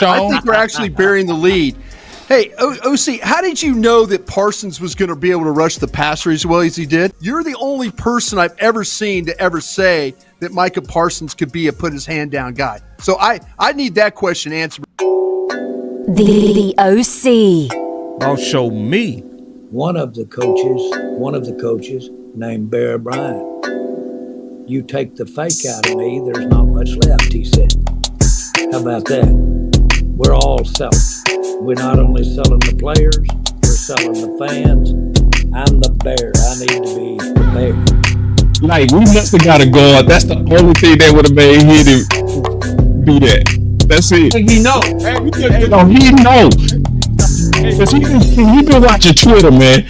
I think we're actually burying the lead. Hey, OC, how did you know that Parsons was going to be able to rush the passer as well as he did? You're the only person I've ever seen to ever say that Micah Parsons could be a put his hand down guy. So I need that question answered. The OC. I'll show me. One of the coaches named Bear Bryant. You take the fake out of me, there's not much left, he said. How about that? We're all selling. We're not only selling the players, we're selling the fans. I'm the bear. I need to be the bear. Like, we must have got a guard. That's the only thing that would have made him do that. That's it. He know. He know. Because he been watching Twitter, man.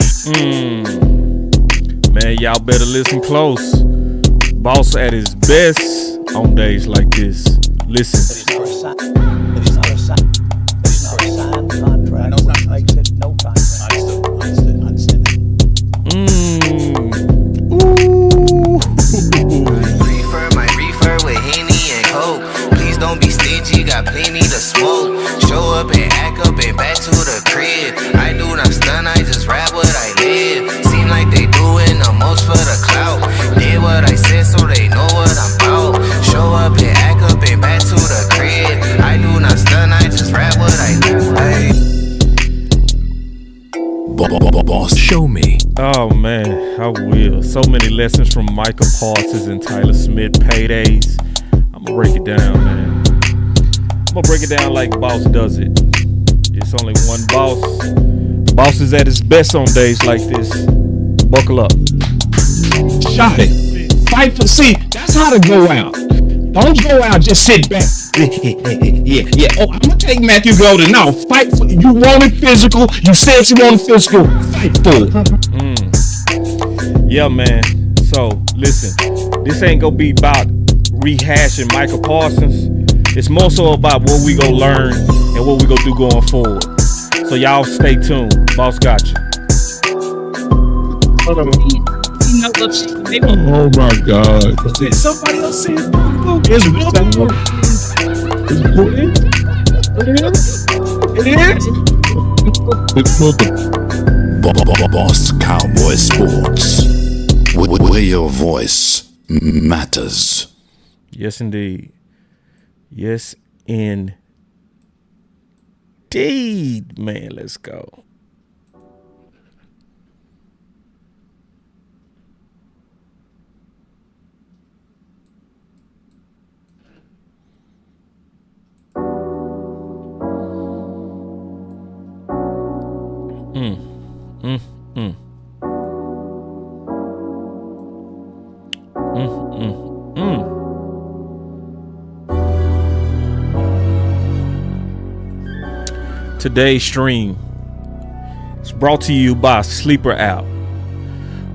Man, y'all better listen close. Boss at his best on days like this. Listen. It is not a sign. It is not a signed contract. No contract. No contract. Understood. Ooh. My reefer with Henny and Coke. Please don't be stingy, got plenty to smoke. Show up and act up and back to the crib. I do not stun, I just rap what I live. Seem like they doing the most for the clout. Did what I said so they know what I'm about. Show up and act up and back to the crib. I do not stun, I just rap what I do. Boss, show me. Oh man, I will. So many lessons from Micah Parsons and Tyler Smith paydays. I'm gonna break it down, man. I'm gonna break it down like Boss does it. It's only one boss. Boss is at his best on days like this. Buckle up. Shot it. Fight for. See, that's how to go out. Don't go out, just sit back. Yeah. Oh, I'm gonna take Matthew Golden. Now, fight for. You wanted physical. You said you wanted physical. Fight for it. Yeah, man. So listen, this ain't gonna be about rehashing Micah Parsons. It's more so about what we gonna learn and what we gonna do going forward. So y'all stay tuned. Boss got you. Oh my God. Somebody else said It's Boss Cowboy Sports, where your voice matters. Yes, indeed. Yes, indeed. Man, let's go. Today's stream is brought to you by Sleeper app.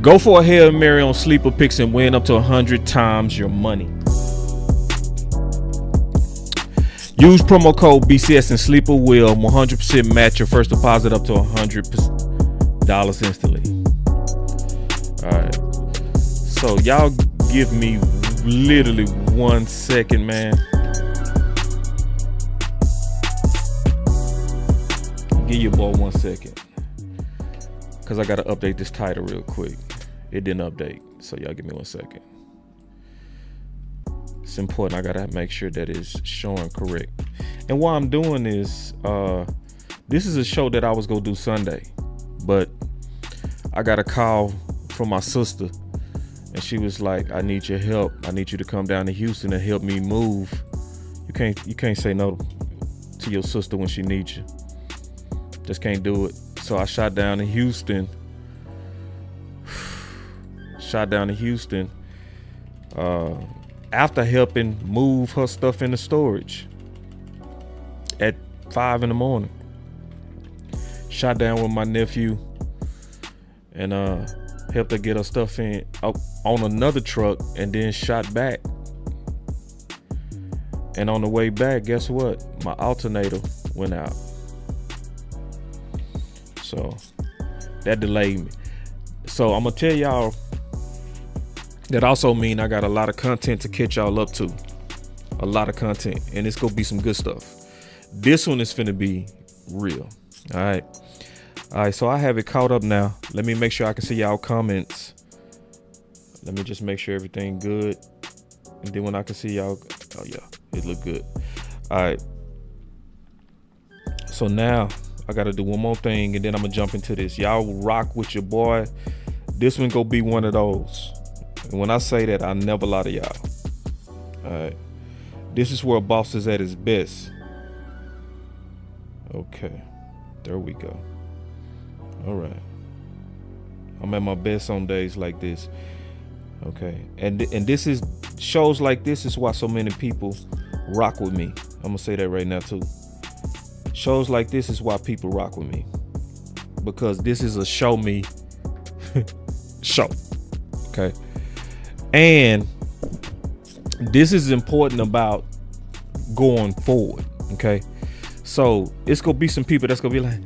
Go for a Hail Mary on Sleeper picks and win up to 100 times your money. Use promo code BCS and Sleeper will 100% match your first deposit up to $100 instantly. All right. So y'all give me literally 1 second, man. Give your boy 1 second. Because I got to update this title real quick. It didn't update. So y'all give me 1 second. It's important. I got to make sure that it's showing correct. And what I'm doing is, this is a show that I was going to do Sunday. But I got a call from my sister. And she was like, I need your help. I need you to come down to Houston and help me move. You can't say no to your sister when she needs you. Just can't do it. So I shot down to Houston. After helping move her stuff into storage at 5 a.m. Shot down with my nephew and helped her get her stuff in on another truck and then shot back. And on the way back, guess what? My alternator went out. So that delayed me. So I'm gonna tell y'all that also mean I got a lot of content to catch y'all up to. A lot of content, and it's gonna be some good stuff. This one is finna be real. All right. So I have it caught up now. Let me make sure I can see y'all comments. Let me just make sure everything good. And then when I can see y'all, oh yeah, it look good. All right. So now I got to do one more thing and then I'm going to jump into this. Y'all rock with your boy. This one gonna be one of those. And when I say that, I never lie to y'all. All right. This is where a boss is at his best. Okay. There we go. All right. I'm at my best on days like this. Okay. And this is shows like this is why so many people rock with me. I'm gonna say that right now too. Shows like this is why people rock with me, because this is a show me show. Okay. And this is important about going forward. Okay. So it's gonna be some people that's gonna be like,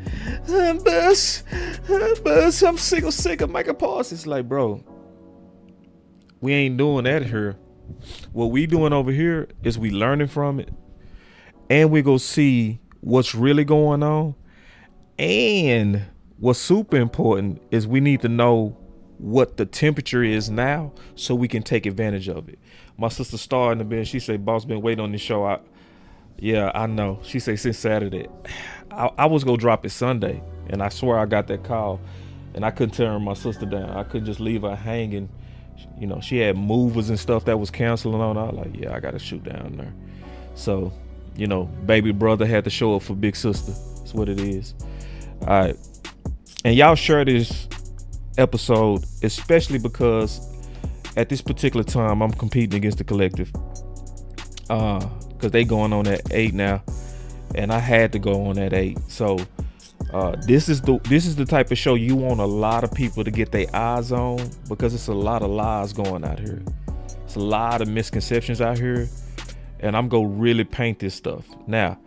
Buzz, I'm sick of Micah Parsons. It's like, bro, we ain't doing that here. What we doing over here is we learning from it, and we go see what's really going on. And what's super important is we need to know what the temperature is now so we can take advantage of it. My sister Star in the bed, she said, boss, been waiting on this show. Yeah, I know. She said since Saturday. I was gonna drop it Sunday, and I swear I got that call, and I couldn't turn my sister down. I couldn't just leave her hanging. You know, she had movers and stuff that was canceling on her. Like, yeah, I gotta shoot down there. So, you know, baby brother had to show up for big sister. That's what it is. All right. And y'all share this episode, especially because at this particular time I'm competing against the collective. Because they going on at 8 now, and I had to go on at 8. So this is the type of show you want a lot of people to get their eyes on, because it's a lot of lies going out here. It's a lot of misconceptions out here, and I'm gonna really paint this stuff. Now,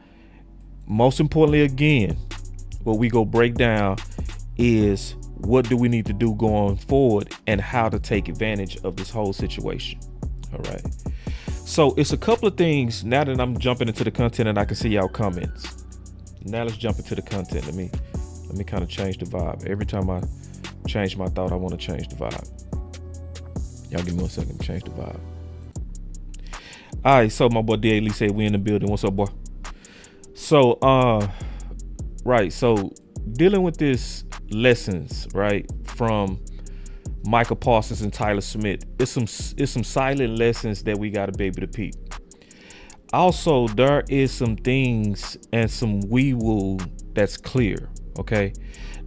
most importantly, again, what we go break down is what do we need to do going forward and how to take advantage of this whole situation. All right. So it's a couple of things now that I'm jumping into the content and I can see y'all comments. Now let's jump into the content. Let me kind of change the vibe. Every time I change my thought, I want to change the vibe. Y'all give me 1 second to change the vibe. All right, so my boy D.A. Lee said we in the building. What's up, boy? So, right. So dealing with this lessons, right, from Micah Parsons and Tyler Smith. It's some silent lessons that we got to be able to peep. Also, there is some things and some woo that's clear. Okay.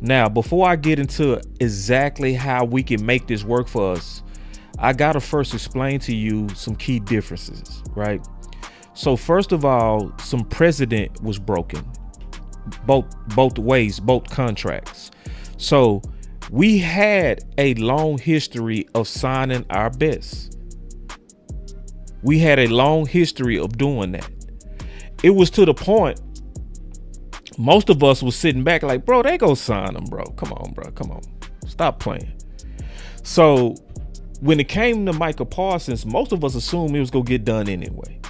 Now, before I get into exactly how we can make this work for us, I gotta first explain to you some key differences, right? So first of all, some precedent was broken, both ways, both contracts. So we had a long history of signing our best. We had a long history of doing that. It was to the point most of us was sitting back like, bro, they go sign them, bro. Come on, bro. Come on. Stop playing. So when it came to Micah Parsons, most of us assumed it was going to get done anyway.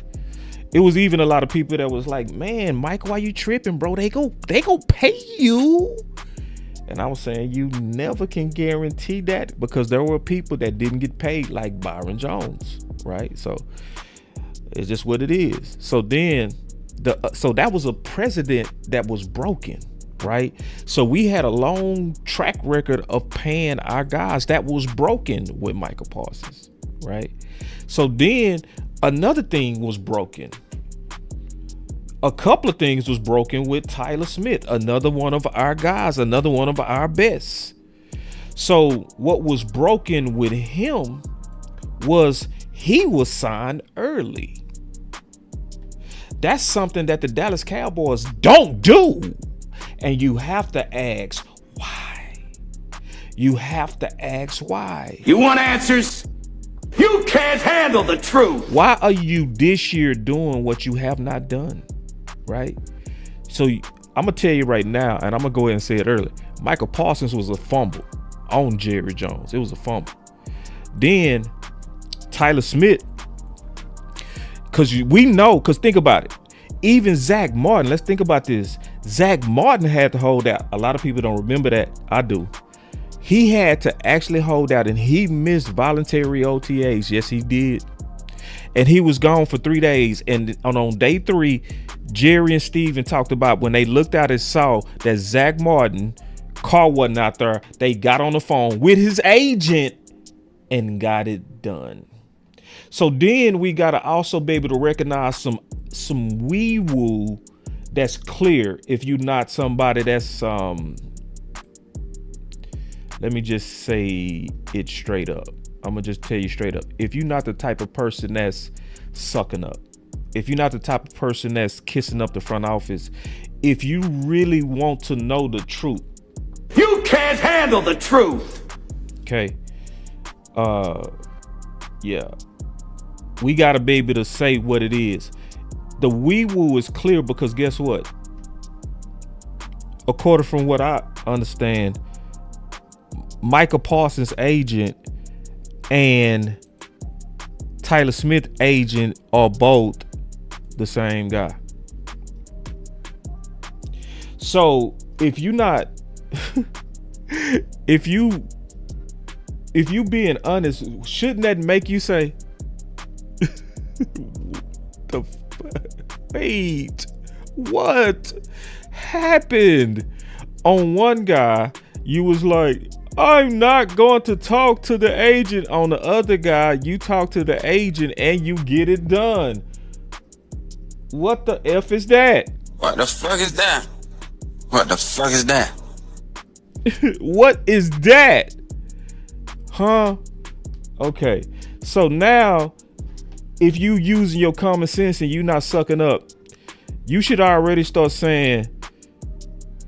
It was even a lot of people that was like, man, Micah, why you tripping, bro? They go pay you. And I was saying, you never can guarantee that, because there were people that didn't get paid, like Byron Jones, right? So it's just what it is. So then so that was a precedent that was broken, right? So we had a long track record of paying our guys that was broken with Micah Parsons, right? So then another thing was broken. A couple of things was broken with Tyler Smith, another one of our guys, another one of our best. So what was broken with him was he was signed early. That's something that the Dallas Cowboys don't do. And you have to ask why. You have to ask why. You want answers? You can't handle the truth. Why are you this year doing what you have not done? Right? So I'm gonna tell you right now, and I'm gonna go ahead and say it early. Micah Parsons was a fumble on Jerry Jones. It was a fumble. Then Tyler Smith, because think about it. Even Zach Martin, let's think about this. Zach Martin had to hold out. A lot of people don't remember that. I do. He had to actually hold out, and he missed voluntary OTAs. Yes, he did. And he was gone for 3 days. And on day 3, Jerry and Steven talked about when they looked out and saw that Zach Martin car wasn't out there, they got on the phone with his agent and got it done. So then we got to also be able to recognize some wee woo that's clear. If you're not somebody that's let me just say it straight up. I'm gonna just tell you straight up. If you're not the type of person that's sucking up, if you're not the type of person that's kissing up the front office, if you really want to know the truth, You can't handle the truth. okay, yeah, we gotta be able to say what it is. The wee woo is clear because guess what? According from what I understand, Micah Parsons' agent and Tyler Smith agent are both the same guy. So if you're not, if you being honest, shouldn't that make you say, wait, what happened? On one guy, you was like, I'm not going to talk to the agent. On the other guy, you talk to the agent and you get it done. What the F is that? What the fuck is that? What the fuck is that? What is that? Huh? Okay. So now, if you using your common sense and you not sucking up, you should already start saying,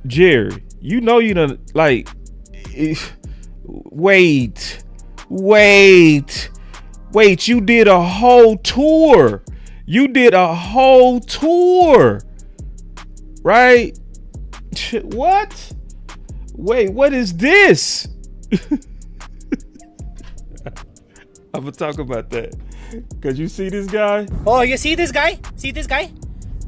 Jerry, you know you done, like, wait, you did a whole tour. Right? What? Wait, what is this? I'm gonna talk about that. Cause you see this guy? Oh, you see this guy? See this guy?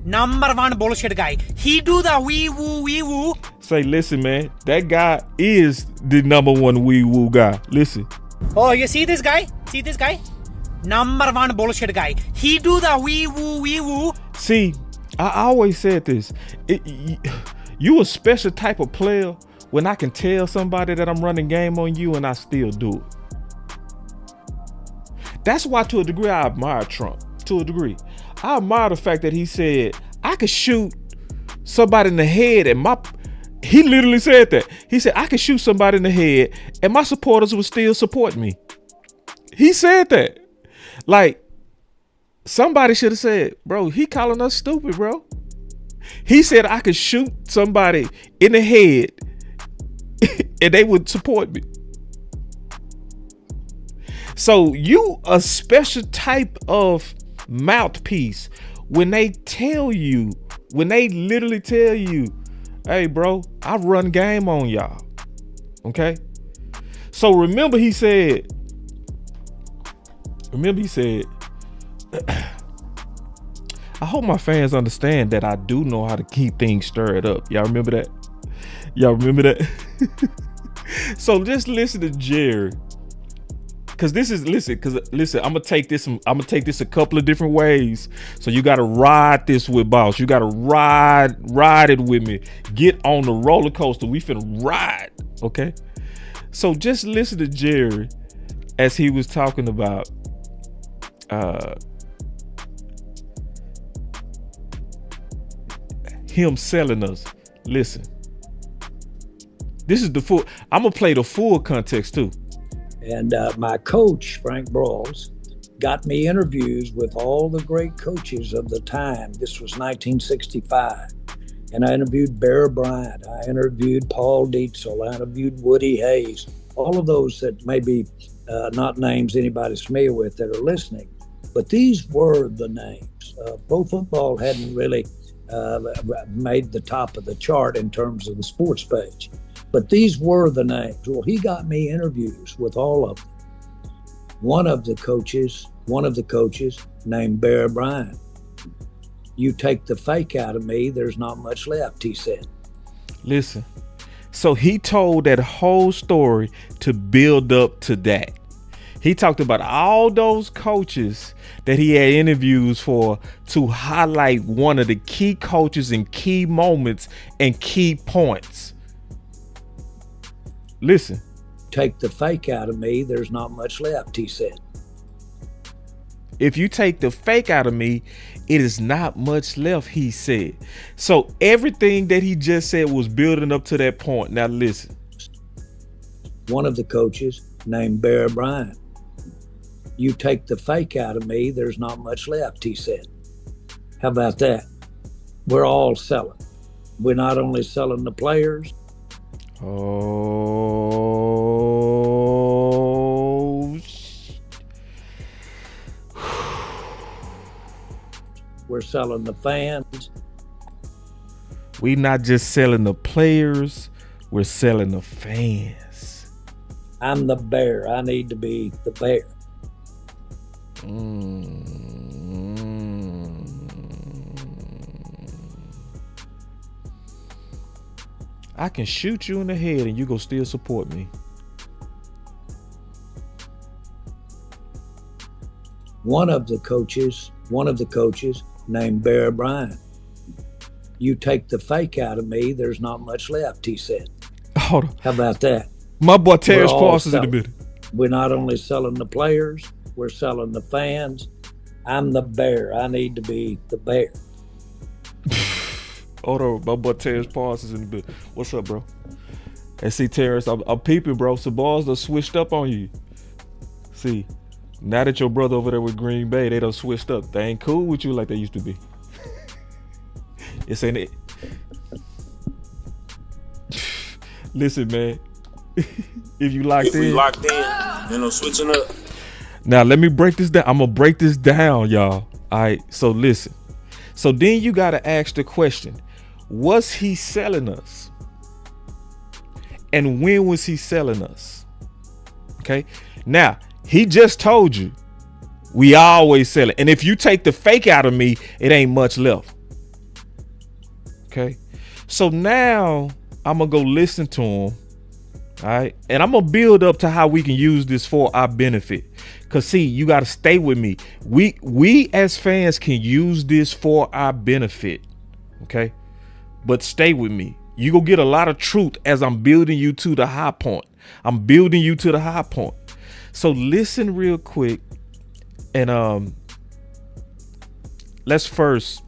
Number 1 bullshit guy. He do the wee woo. Say, listen, man, that guy is the number 1 wee woo guy. Listen. Oh, you see this guy? See this guy? Number 1 bullshit guy. He do the wee woo. See, I always said this. You a special type of player when I can tell somebody that I'm running game on you and I still do it. That's why, to a degree, I admire Trump. To a degree, I admire the fact that he said I could shoot somebody in the head and he literally said that. He said I could shoot somebody in the head and my supporters would still support me. He said that. Like, somebody should have said, bro, he calling us stupid, bro. He said I could shoot somebody in the head and they would support me. So you a special type of mouthpiece when they literally tell you, hey bro, I run game on y'all. Okay. So remember he said, I hope my fans understand that I do know how to keep things stirred up. Y'all remember that? So just listen to Jerry. Listen, I'm gonna take this a couple of different ways. So you gotta ride this with Boss. You gotta ride it with me. Get on the roller coaster. We finna ride. Okay. So just listen to Jerry as he was talking about him selling us. Listen. This is I'm gonna play the full context too. And my coach, Frank Brawls, got me interviews with all the great coaches of the time. This was 1965. And I interviewed Bear Bryant. I interviewed Paul Dietzel. I interviewed Woody Hayes. All of those that maybe not names anybody's familiar with that are listening. But these were the names. Pro football hadn't really made the top of the chart in terms of the sports page. But these were the names. Well, he got me interviews with all of them. One of the coaches named Bear Bryant. You take the fake out of me, there's not much left, he said. Listen. So he told that whole story to build up to that. He talked about all those coaches that he had interviews for to highlight one of the key coaches and key moments and key points. Listen. Take the fake out of me, there's not much left, he said. If you take the fake out of me, it is not much left, he said. So everything that he just said was building up to that point. Now listen. One of the coaches named Bear Bryant. You take the fake out of me, there's not much left, he said. How about that? We're all selling. We're not only selling the players. We're selling the fans. We not just selling the players, we're selling the fans. I'm the bear. I need to be the bear. I can shoot you in the head and you go still support me. One of the coaches named Bear Bryant. You take the fake out of me, there's not much left, he said. Hold on. How about that? My boy Terrence Parsons in the middle. We're not only selling the players, we're selling the fans. I'm the bear. I need to be the bear. Hold on, my boy Terrence Parsons in the middle. What's up, bro? And see, Terrence, I'm peeping, bro. So balls done switched up on you. See, now that your brother over there with Green Bay, they done switched up. They ain't cool with you like they used to be. It's ain't it. Listen, man. If you locked in, Switching up. Now let me break this down. I'm gonna break this down, y'all. All right. So listen. So then you gotta ask the question: was he selling us? And when was he selling us? Okay. Now he just told you we always sell it, and if you take the fake out of me, it ain't much left. Okay. So now I'm gonna go listen to him. All right. And I'm going to build up to how we can use this for our benefit. Because, see, you got to stay with me. We as fans can use this for our benefit. Okay. But stay with me. You going to get a lot of truth as I'm building you to the high point. I'm building you to the high point. So listen real quick. And let's first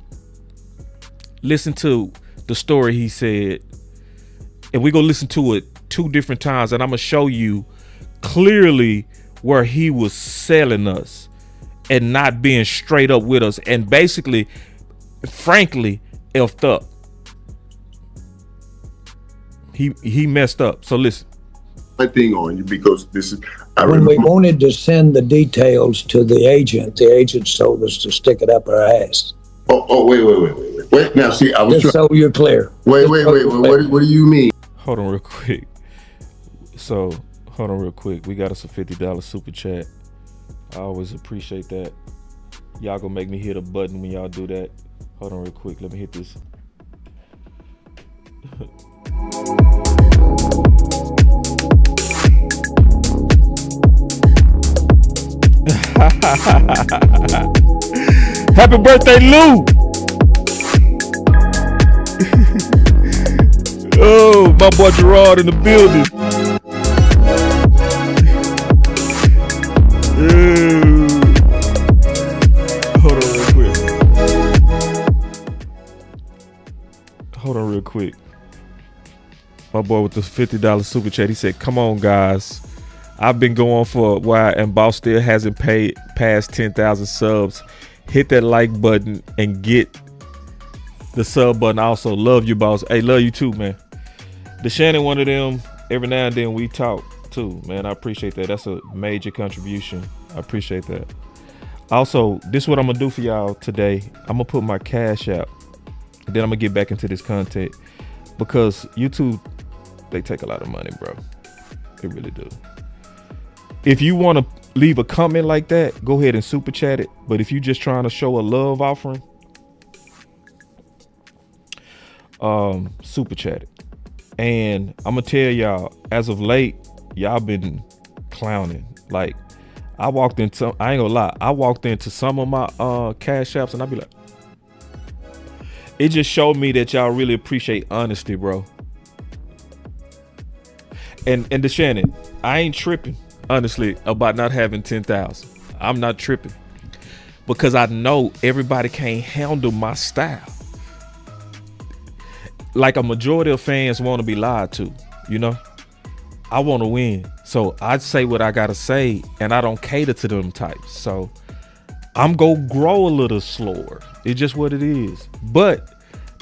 listen to the story he said. And we're going to listen to it 2 different times, and I'm gonna show you clearly where he was selling us and not being straight up with us, and basically, frankly, effed up. He messed up. So listen. My thing on you because this is. When we wanted to send the details to the agent told us to stick it up our ass. Oh, wait. Now, see, I was just so you're clear. Wait. What do you mean? Hold on real quick. So, hold on real quick. We got us a $50 super chat. I always appreciate that. Y'all gonna make me hit a button when y'all do that. Hold on real quick. Let me hit this. Happy birthday, Lou! Oh, my boy Gerard in the building. Hold on real quick. My boy with the $50 super chat, he said, come on, guys. I've been going for a while and Boss still hasn't paid past 10,000 subs. Hit that like button and get the sub button also. Love you, Boss. Hey, love you too, man. The Shannon, one of them, every now and then we talk too, man. I appreciate that. That's a major contribution. I appreciate that. Also, this is what I'm going to do for y'all today. I'm going to put my Cash App. Then I'm going to get back into this content because YouTube, they take a lot of money, bro. They really do. If you want to leave a comment like that, go ahead and super chat it. But if you just trying to show a love offering, super chatted. And I'm gonna tell y'all, as of late, y'all been clowning. Like, I ain't gonna lie, I walked into some of my cash apps and I be like, it just showed me that y'all really appreciate honesty, bro. And DeShannon, I ain't tripping, honestly, about not having 10,000. I'm not tripping because I know everybody can't handle my style. Like, a majority of fans want to be lied to, you know? I want to win. So I say what I got to say, and I don't cater to them types. So I'm going to grow a little slower. It's just what it is. But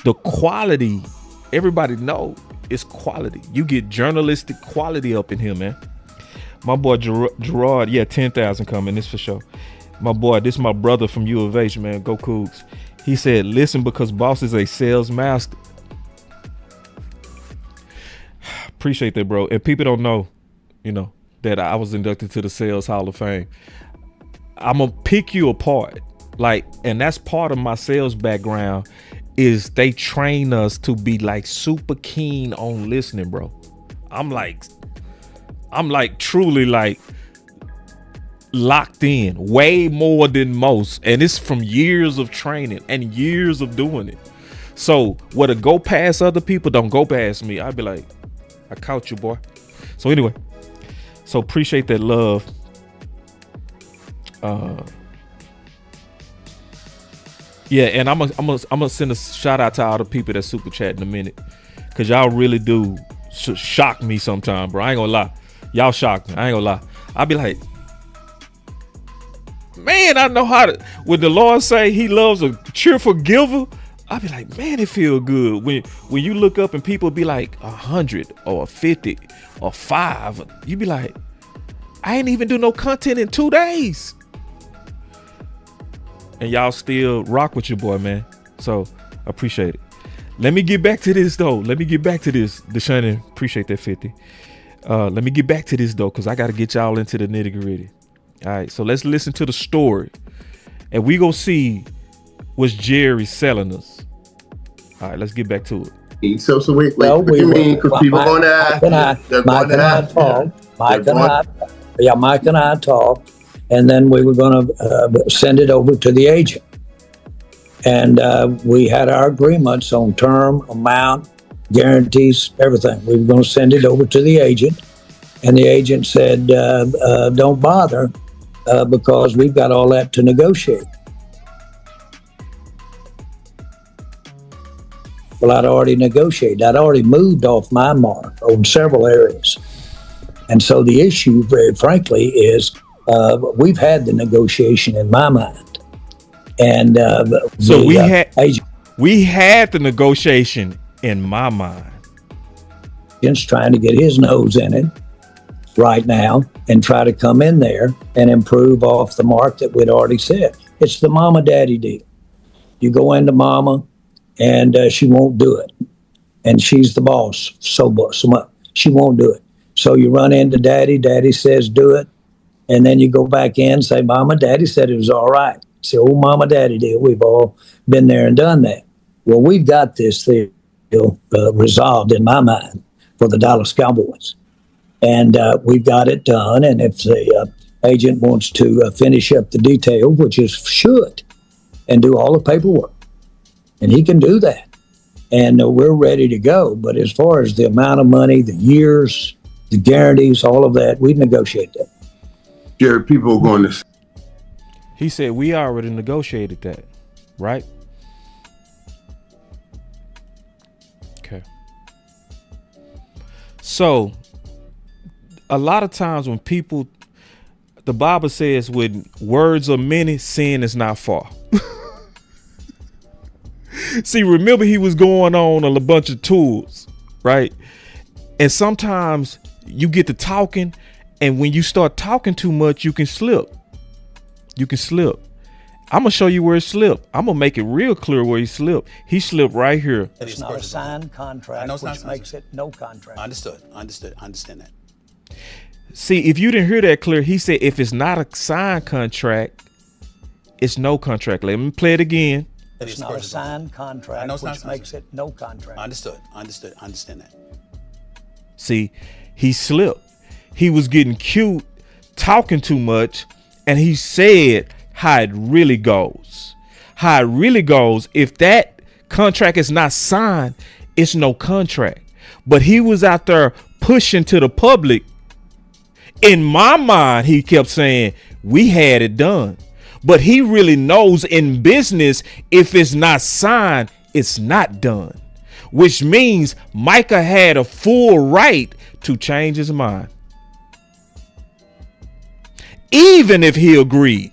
the quality, everybody know it's quality. You get journalistic quality up in here, man. My boy Gerard, 10,000 coming, this for sure. My boy, this is my brother from U of H, man. Go Cougs. He said, listen, because Boss is a sales master. Appreciate that, bro. And people don't know, that I was inducted to the Sales Hall of Fame. I'm gonna pick you apart, and that's part of my sales background. Is they train us to be super keen on listening, bro. I'm truly locked in, way more than most, and it's from years of training and years of doing it. So what to go past other people, don't go past me. I'd be like, I caught you, boy. So anyway, so appreciate that love. And I'm gonna send a shout out to all the people that super chat in a minute, cause y'all really do shock me sometimes, bro. I ain't gonna lie, y'all shock me. I ain't gonna lie. I'll be like, man, I know how to. When the Lord say He loves a cheerful giver, I'll be like, man, it feel good when you look up and people be like 100 or 50 or 5. You be like, I ain't even do no content in 2 days. And y'all still rock with your boy, man. So appreciate it. Let me get back to this though. DeShannon, appreciate that 50. Let me get back to this though, because I got to get y'all into the nitty gritty. All right, so let's listen to the story, and we gonna see what's Jerry selling us. All right, let's get back to it. So wait, what do you mean? Because people are going to ask. Mike and I talked, and then we were going to send it over to the agent. And we had our agreements on term, amount, guarantees, everything. We were going to send it over to the agent, and the agent said, don't bother because we've got all that to negotiate. Well, I'd already negotiated. I'd already moved off my mark on several areas. And so the issue, very frankly, is we've had the negotiation in my mind. And so we had the negotiation in my mind. Agent's trying to get his nose in it right now and try to come in there and improve off the mark that we'd already said. It's the mama-daddy deal. You go into mama, and she won't do it. And she's the boss, so she won't do it. So you run into daddy, daddy says do it, and then you go back in and say, mama, daddy said it was all right. It's the old mama, daddy deal. We've all been there and done that. Well, we've got this deal resolved in my mind for the Dallas Cowboys. And we've got it done, and if the agent wants to finish up the detail, which is should, and do all the paperwork, and he can do that. And we're ready to go. But as far as the amount of money, the years, the guarantees, all of that, we negotiate that. Jared, people are going to... He said we already negotiated that, right? Okay. So, a lot of times when people, the Bible says when words are many, sin is not far. See, remember he was going on a bunch of tours, right? And sometimes you get to talking, and when you start talking too much, you can slip. I'm going to show you where it slipped. I'm going to make it real clear where he slipped. He slipped right here. It's not a signed contract, which makes it no contract. Understood. I understand that. See, if you didn't hear that clear, he said if it's not a signed contract, it's no contract. Let me play it again. It's not a signed contract, which makes it no contract. Understood. I understand that. See, he slipped. He was getting cute, talking too much, and he said how it really goes. How it really goes, if that contract is not signed, it's no contract. But he was out there pushing to the public. In my mind, he kept saying, we had it done. But he really knows in business, if it's not signed, it's not done. Which means Micah had a full right to change his mind. Even if he agreed.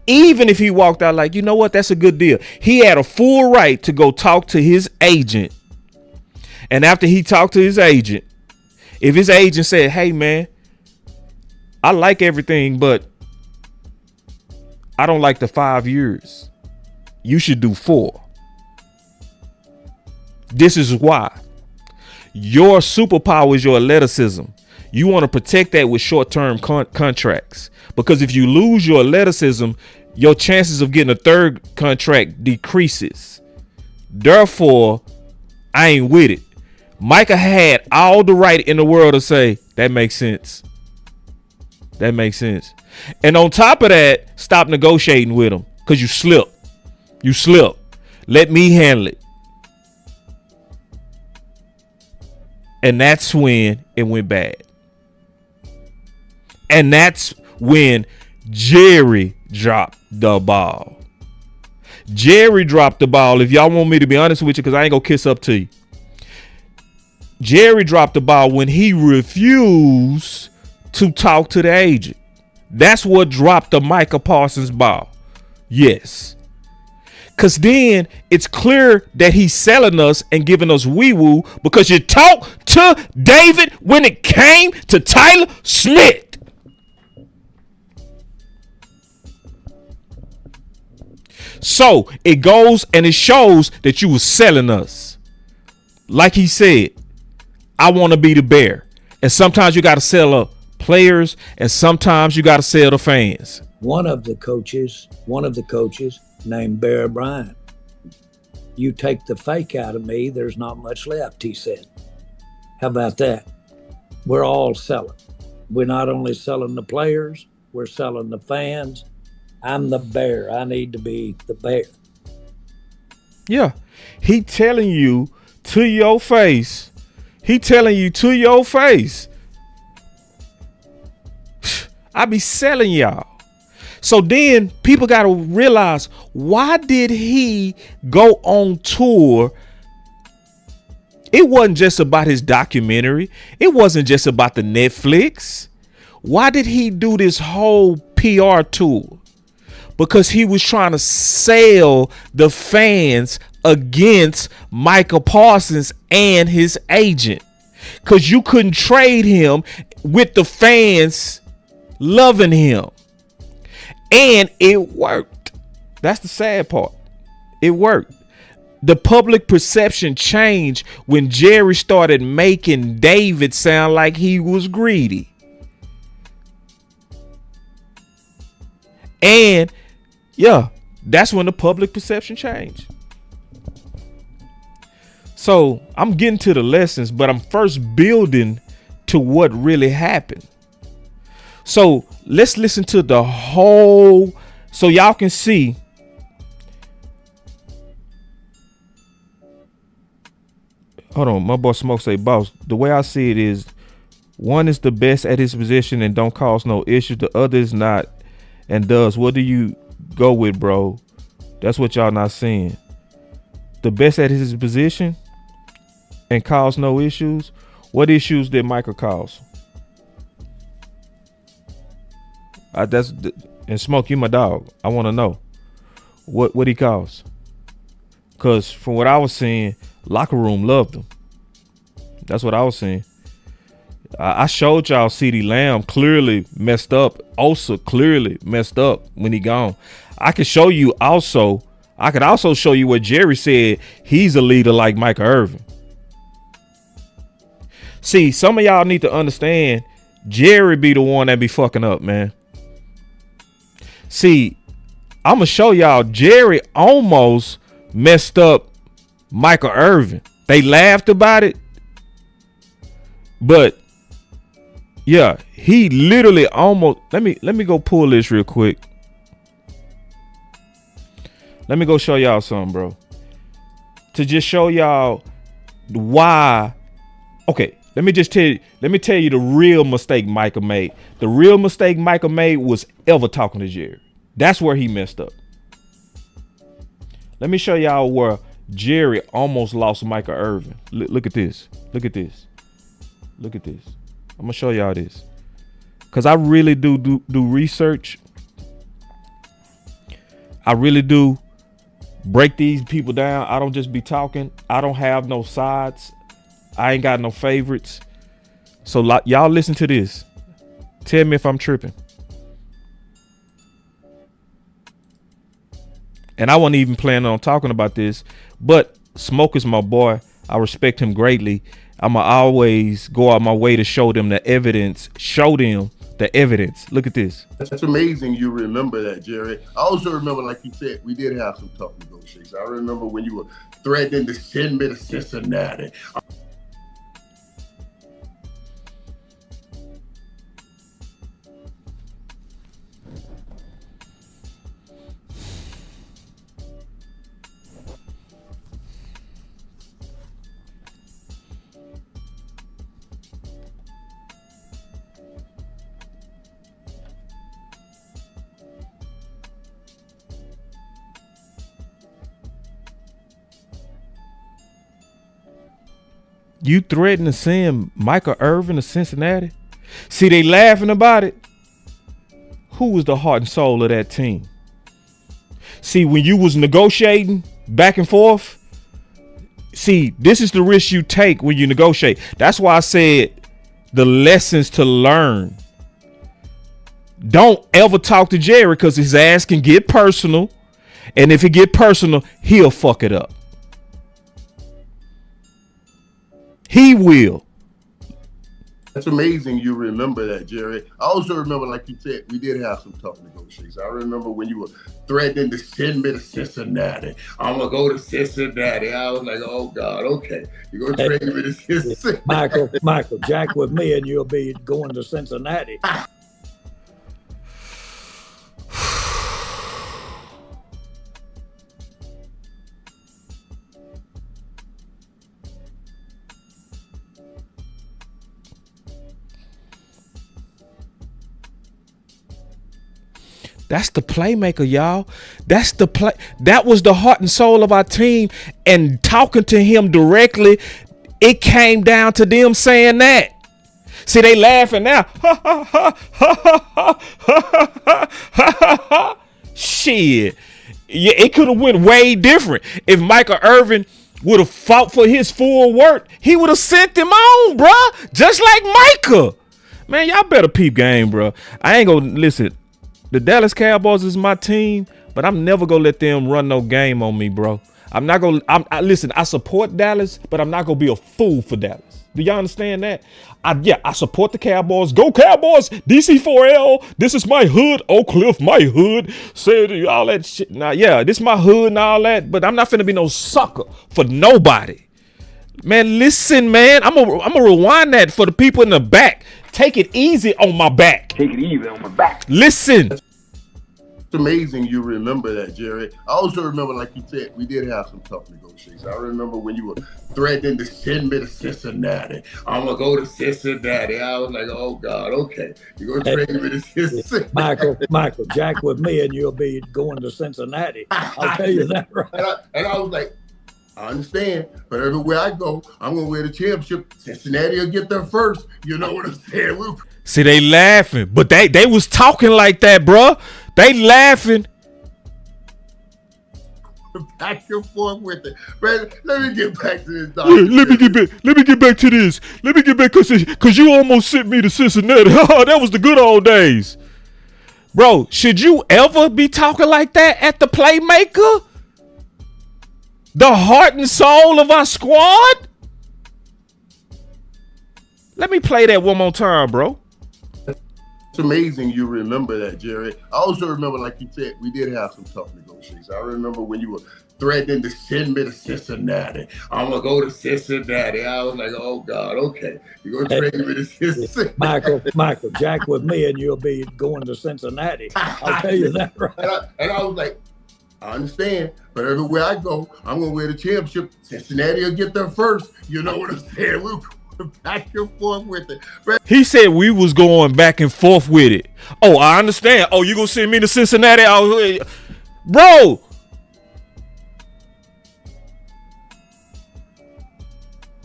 Even if he walked out like, you know what, that's a good deal. He had a full right to go talk to his agent. And after he talked to his agent, if his agent said, hey, man, I like everything, but I don't like the 5 years. You should do 4. This is why. Your superpower is your athleticism. You want to protect that with short-term contracts. Because if you lose your athleticism, your chances of getting a third contract decreases. Therefore, I ain't with it. Micah had all the right in the world to say, that makes sense. That makes sense. And on top of that, stop negotiating with him because you slip. You slip. Let me handle it. And that's when it went bad. And that's when Jerry dropped the ball. Jerry dropped the ball. If y'all want me to be honest with you, because I ain't gonna kiss up to you. Jerry dropped the ball when he refused to talk to the agent. That's what dropped the Micah Parsons ball. Yes. Because then it's clear that he's selling us and giving us wee-woo because you talked to David when it came to Tyler Smith. So it goes and it shows that you were selling us. Like he said, I want to be the bear. And sometimes you got to sell players and sometimes you got to sell the fans. One of the coaches named Bear Bryant. You take the fake out of me, there's not much left, he said. How about that? We're all selling. We're not only selling the players, we're selling the fans. I'm the bear. I need to be the bear. Yeah. He telling you to your face. He telling you to your face. I be selling y'all. So then people got to realize, why did he go on tour? It wasn't just about his documentary. It wasn't just about the Netflix. Why did he do this whole PR tour? Because he was trying to sell the fans against Micah Parsons and his agent. Because you couldn't trade him with the fans loving him. And it worked. That's the sad part. It worked. The public perception changed when Jerry started making David sound like he was greedy. And yeah, that's when the public perception changed. So I'm getting to the lessons, but I'm first building to what really happened. So let's listen to the whole, so y'all can see. Hold on, my boy Smoke say, boss, the way I see it is, one is the best at his position and don't cause no issues. The other is not and does. What do you go with, bro? That's what y'all not seeing. The best at his position and cause no issues. What issues did Micah cause? And Smoke, you my dog. I want to know what he caused. Because from what I was seeing, locker room loved him. That's what I was seeing. I showed y'all CeeDee Lamb clearly messed up. Osa clearly messed up when he gone. I could show you also. I could also show you what Jerry said. He's a leader like Micah Irvin. See, some of y'all need to understand Jerry be the one that be fucking up, man. See, I'm gonna show y'all. Jerry almost messed up Michael Irvin. They laughed about it, but yeah, he literally almost. Let me go pull this real quick. Let me go show y'all something, bro. To just show y'all why. Okay, let me tell you the real mistake Micah made. The real mistake Micah made was ever talking to Jerry. That's where he messed up. Let me show y'all where Jerry almost lost Micah Irvin. Look at this. Look at this. Look at this. I'm gonna show y'all this, cause I really do research. I really do break these people down. I don't just be talking. I don't have no sides. I ain't got no favorites. So y'all listen to this. Tell me if I'm tripping. And I wasn't even planning on talking about this, but Smoke is my boy. I respect him greatly. I'ma always go out my way to show them the evidence. Show them the evidence. Look at this. That's amazing you remember that, Jerry. I also remember, like you said, we did have some tough negotiations. I remember when you were threatening to send me to Cincinnati. You threatened to send Micah Irvin to Cincinnati? See, they laughing about it. Who was the heart and soul of that team? See, when you was negotiating back and forth, see, this is the risk you take when you negotiate. That's why I said the lessons to learn. Don't ever talk to Jerry, because his ass can get personal. And if it get personal, he'll fuck it up. He will. That's amazing you remember that, Jerry. I also remember, like you said, we did have some tough negotiations. I remember when you were threatening to send me to Cincinnati. I'm going to go to Cincinnati. I was like, oh, God, okay. You're going to threaten me to Cincinnati. Michael, jack with me and you'll be going to Cincinnati. That's the playmaker, y'all. That's the play. That was the heart and soul of our team. And talking to him directly, it came down to them saying that. See, they laughing now. Shit. Yeah, it could have went way different. If Michael Irvin would have fought for his full worth, he would have sent him on, bruh. Just like Micah. Man, y'all better peep game, bruh. I ain't gonna listen. The Dallas Cowboys is my team, but I'm never gonna let them run no game on me, bro. I'm not gonna. Listen. I support Dallas, but I'm not gonna be a fool for Dallas. Do y'all understand that? I support the Cowboys. Go Cowboys! DC4L. This is my hood. Oak Cliff, my hood. Said all that shit. Now, yeah, this is my hood and all that, but I'm not finna be no sucker for nobody. Man, listen, man. I'm gonna rewind that for the people in the back. Take it easy on my back. Take it easy on my back. Listen. It's amazing you remember that, Jerry. I also remember, like you said, we did have some tough negotiations. I remember when you were threatening to send me to Cincinnati. I'm going to go to Cincinnati. I was like, oh, God, okay. You're going to threaten me to Cincinnati. Michael, jack with me and you'll be going to Cincinnati. I'll tell you that right. And I was like, I understand, but everywhere I go, I'm going to win the championship. Cincinnati will get there first. You know what I'm saying? See, they laughing, but they was talking like that, bro. They laughing. Back and forth with it. Man, let me get back to this. Yeah, let me get back to this. Let me get back because you almost sent me to Cincinnati. That was the good old days. Bro, should you ever be talking like that at the playmaker? The heart and soul of our squad? Let me play that one more time, bro. It's amazing you remember that, Jerry. I also remember, like you said, we did have some tough negotiations. I remember when you were threatening to send me to Cincinnati. I'm going to go to Cincinnati. I was like, oh, God, okay. You're going to trade me to Cincinnati. Michael, jack with me and you'll be going to Cincinnati. I'll tell you that right. And I was like, I understand, but everywhere I go, I'm going to win the championship. Cincinnati will get there first. You know what I'm saying? We're going back and forth with it. He said we was going back and forth with it. Oh, I understand. Oh, you going to send me to Cincinnati? Bro.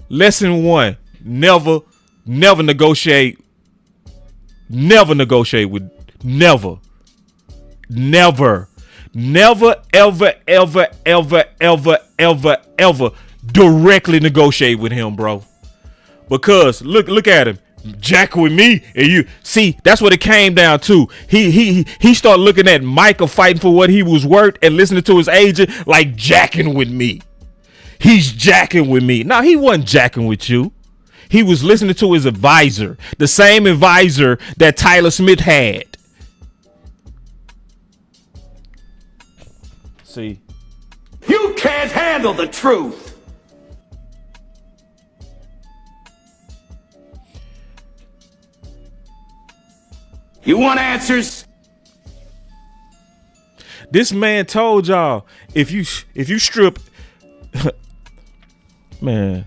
Lesson 1, never negotiate. Never negotiate with, never, ever directly negotiate with him, bro. Because look at him, jack with me, and you see that's what it came down to. He started looking at Micah fighting for what he was worth and listening to his agent like jacking with me. He's jacking with me. No, he wasn't jacking with you. He was listening to his advisor, the same advisor that Tyler Smith had. See, You can't handle the truth. You want answers? this man told y'all if you strip, man,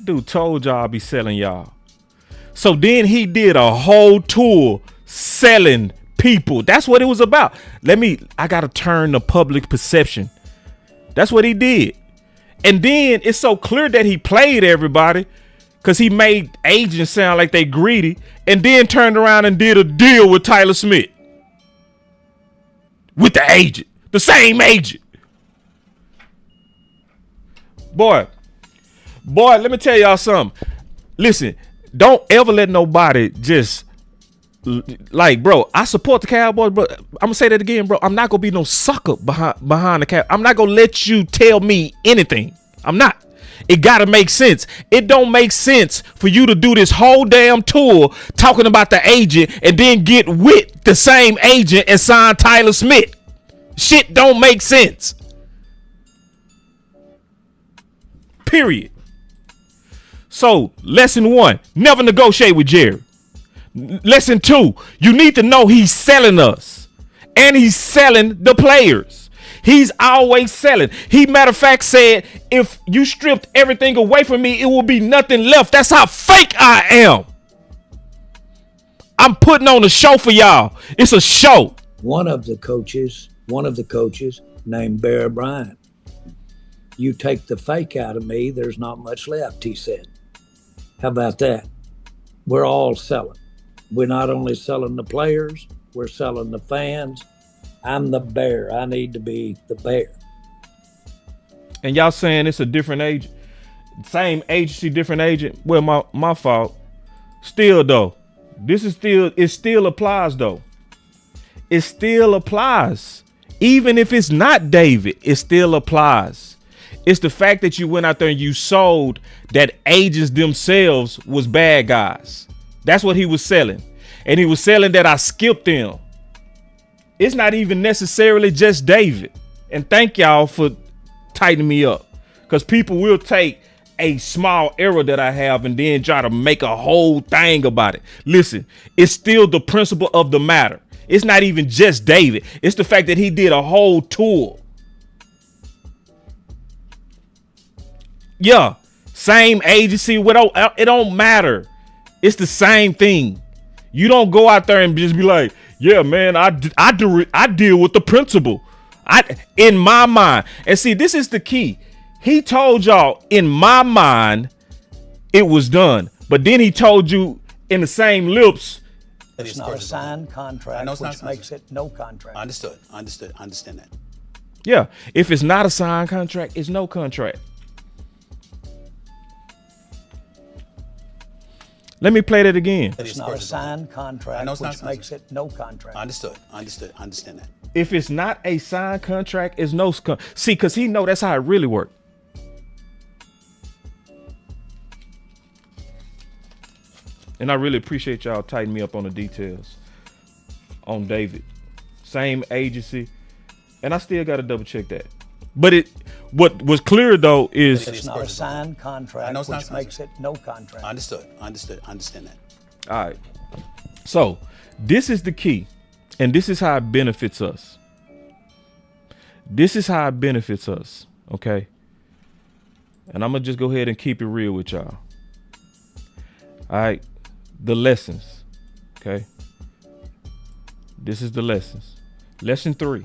dude told y'all I'll be selling y'all. So then he did a whole tour selling people. That's what it was about. I gotta turn the public perception. That's what he did. And then it's so clear that he played everybody because he made agents sound like they greedy and then turned around and did a deal with Tyler Smith. With the agent. The same agent. Boy, let me tell y'all something. Listen, don't ever let nobody just like, bro, I support the Cowboys, but I'm gonna say that again, bro. I'm not gonna be no sucker behind the Cowboys. I'm not gonna let you tell me anything. I'm not. It gotta make sense. It don't make sense for you to do this whole damn tour talking about the agent and then get with the same agent and sign Tyler Smith. Shit don't make sense. Period. So, lesson 1, never negotiate with Jerry. Lesson 2, you need to know he's selling us. And he's selling the players. He's always selling. He, matter of fact, said, if you stripped everything away from me, it will be nothing left. That's how fake I am. I'm putting on a show for y'all. It's a show. One of the coaches named Bear Bryant. You take the fake out of me, there's not much left, he said. How about that? We're all selling. We're not only selling the players, we're selling the fans. I'm the bear. I need to be the bear. And y'all saying it's a different agent? Same agency, different agent? Well, my fault. Still, though, it still applies, though. It still applies. Even if it's not David, it still applies. It's the fact that you went out there and you sold that agents themselves was bad guys. That's what he was selling. And he was selling that I skipped them. It's not even necessarily just David. And thank y'all for tightening me up. Because people will take a small error that I have and then try to make a whole thing about it. Listen, it's still the principle of the matter. It's not even just David. It's the fact that he did a whole tour. Yeah, same agency. It don't matter. It's the same thing. You don't go out there and just be like, yeah, man, I deal with the principal. In my mind. And see, this is the key. He told y'all, in my mind, it was done. But then he told you in the same lips, it's not a signed contract, which makes it no contract. Understood. Understand that. Yeah, if it's not a signed contract, it's no contract. Let me play that again. It's not a signed contract, which makes it no contract. Understood. Understand that. If it's not a signed contract, it's no. See, because he know that's how it really works. And I really appreciate y'all tightening me up on the details. on David. Same agency. And I still got to double check that. But what was clear though is it's not a signed contract, which makes it no contract. Understood. Understand that. All right. So this is the key, and this is how it benefits us. Okay? And I'm going to just go ahead and keep it real with y'all. All right. The lessons. Okay? This is the lessons. Lesson 3.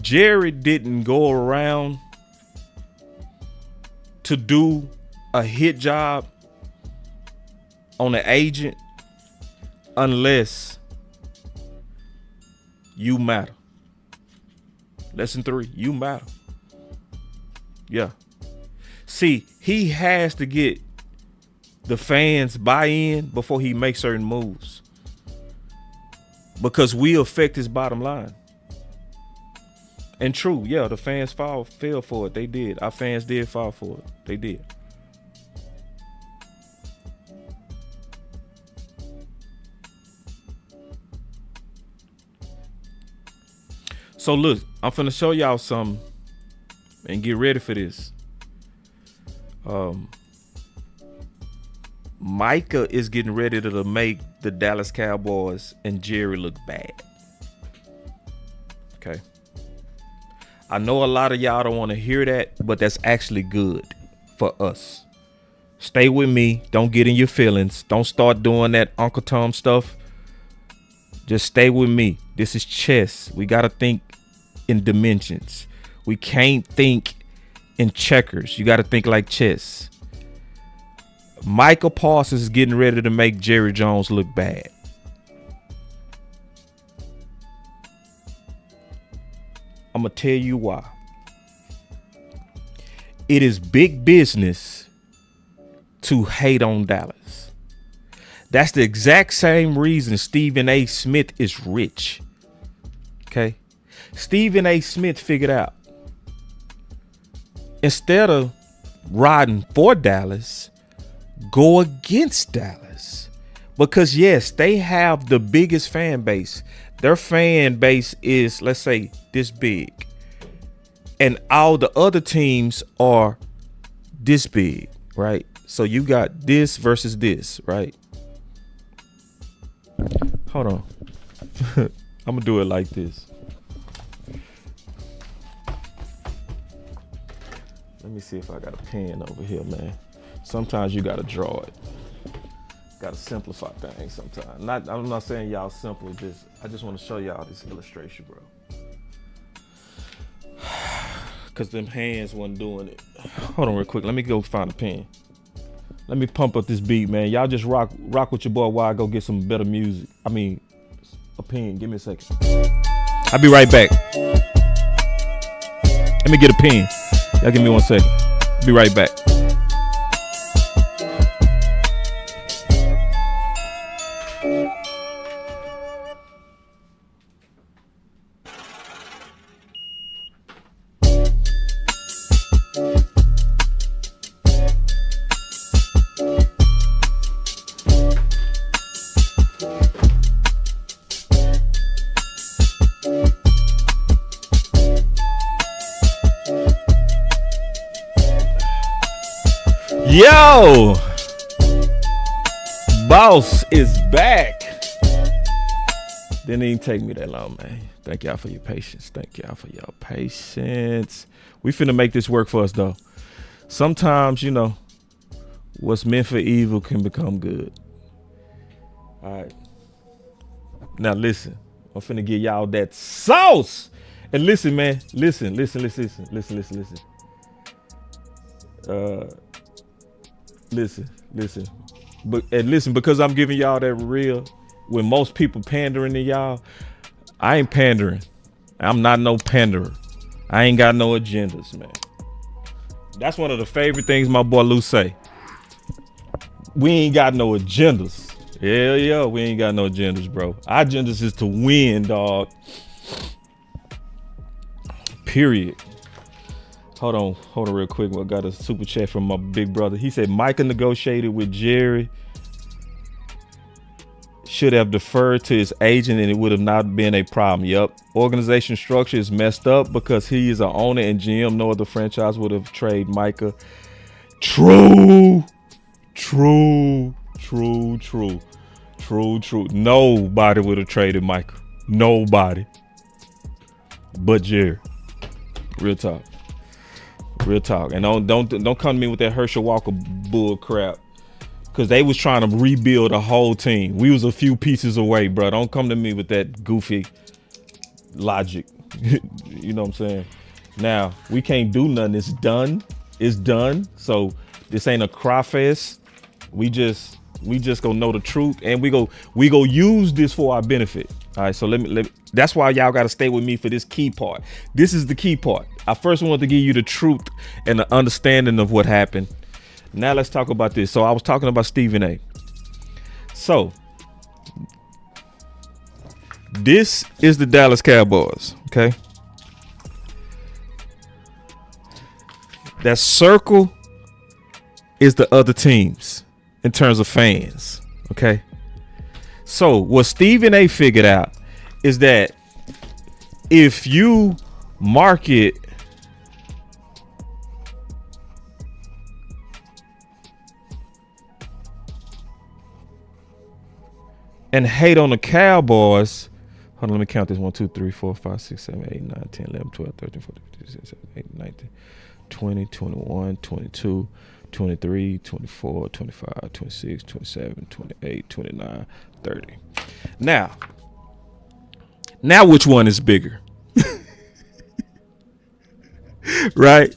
Jerry didn't go around to do a hit job on an agent unless you matter. Lesson 3, you matter. Yeah. See, he has to get the fans buy-in before he makes certain moves, because we affect his bottom line. And true, yeah, the fans fell for it. They did. Our fans did fall for it. They did. So look, I'm finna show y'all something, and get ready for this. Micah is getting ready to make the Dallas Cowboys and Jerry look bad. Okay. I know a lot of y'all don't want to hear that, but that's actually good for us. Stay with me. Don't get in your feelings. Don't start doing that Uncle Tom stuff. Just stay with me. This is chess. We got to think in dimensions. We can't think in checkers. You got to think like chess. Micah Parsons is getting ready to make Jerry Jones look bad. I'm going to tell you why. It is big business to hate on Dallas. That's the exact same reason Stephen A. Smith is rich. Okay? Stephen A. Smith figured out, instead of riding for Dallas, go against Dallas. Because yes, they have the biggest fan base. Their fan base is, let's say, this big. And all the other teams are this big, right? So you got this versus this, right? Hold on. I'm going to do it like this. Let me see if I got a pen over here, man. Sometimes you got to draw it. Got to simplify things sometimes. I'm not saying y'all simple. I just want to show y'all this illustration, bro. Because them hands wasn't doing it. Hold on real quick. Let me go find a pen. Let me pump up this beat, man. Y'all just rock with your boy while I go get some better music. I mean, a pen. Give me a second. I'll be right back. Let me get a pen. Y'all give me 1 second. Be right back. Yo, Boss is back. Didn't even take me that long, man. Thank y'all for your patience. We finna make this work for us, though. Sometimes, what's meant for evil can become good. All right. Now listen, I'm finna give y'all that sauce. And listen, man. Listen. Listen. Listen, because I'm giving y'all that real, when most people pandering to y'all, I ain't pandering. I'm not no panderer. I ain't got no agendas, man. That's one of the favorite things my boy Lou say. We ain't got no agendas. Hell yeah, we ain't got no agendas, bro. Our agendas is to win, dog. Period. Hold on real quick. I got a super chat from my big brother. He said Micah negotiated with Jerry. Should have deferred to his agent and it would have not been a problem. Yep. Organization structure is messed up because he is an owner and GM. No other franchise would have traded Micah. True. Nobody would have traded Micah. Nobody. But Jerry. Real talk. And don't come to me with that Herschel Walker bull crap. Cause they was trying to rebuild a whole team. We was a few pieces away, bro. Don't come to me with that goofy logic. You know what I'm saying? Now we can't do nothing. It's done. So this ain't a cry fest. We just gonna know the truth, and we go use this for our benefit. All right. So let me. That's why y'all gotta stay with me for this key part. This is the key part. I first want to give you the truth and the understanding of what happened. Now let's talk about this. So I was talking about Stephen A. So this is the Dallas Cowboys, okay? That circle is the other teams in terms of fans, okay? So what Stephen A figured out is that if you market and hate on the Cowboys. Hold on, let me count this. 1, 2, 3, 4, 5, 6, 7, 8, 9, 10, 11, 12, 13, 14, 15, 16, 17, 18, 19, 20, 21, 22, 23, 24, 25, 26, 27, 28, 29, 30. Now which one is bigger? Right?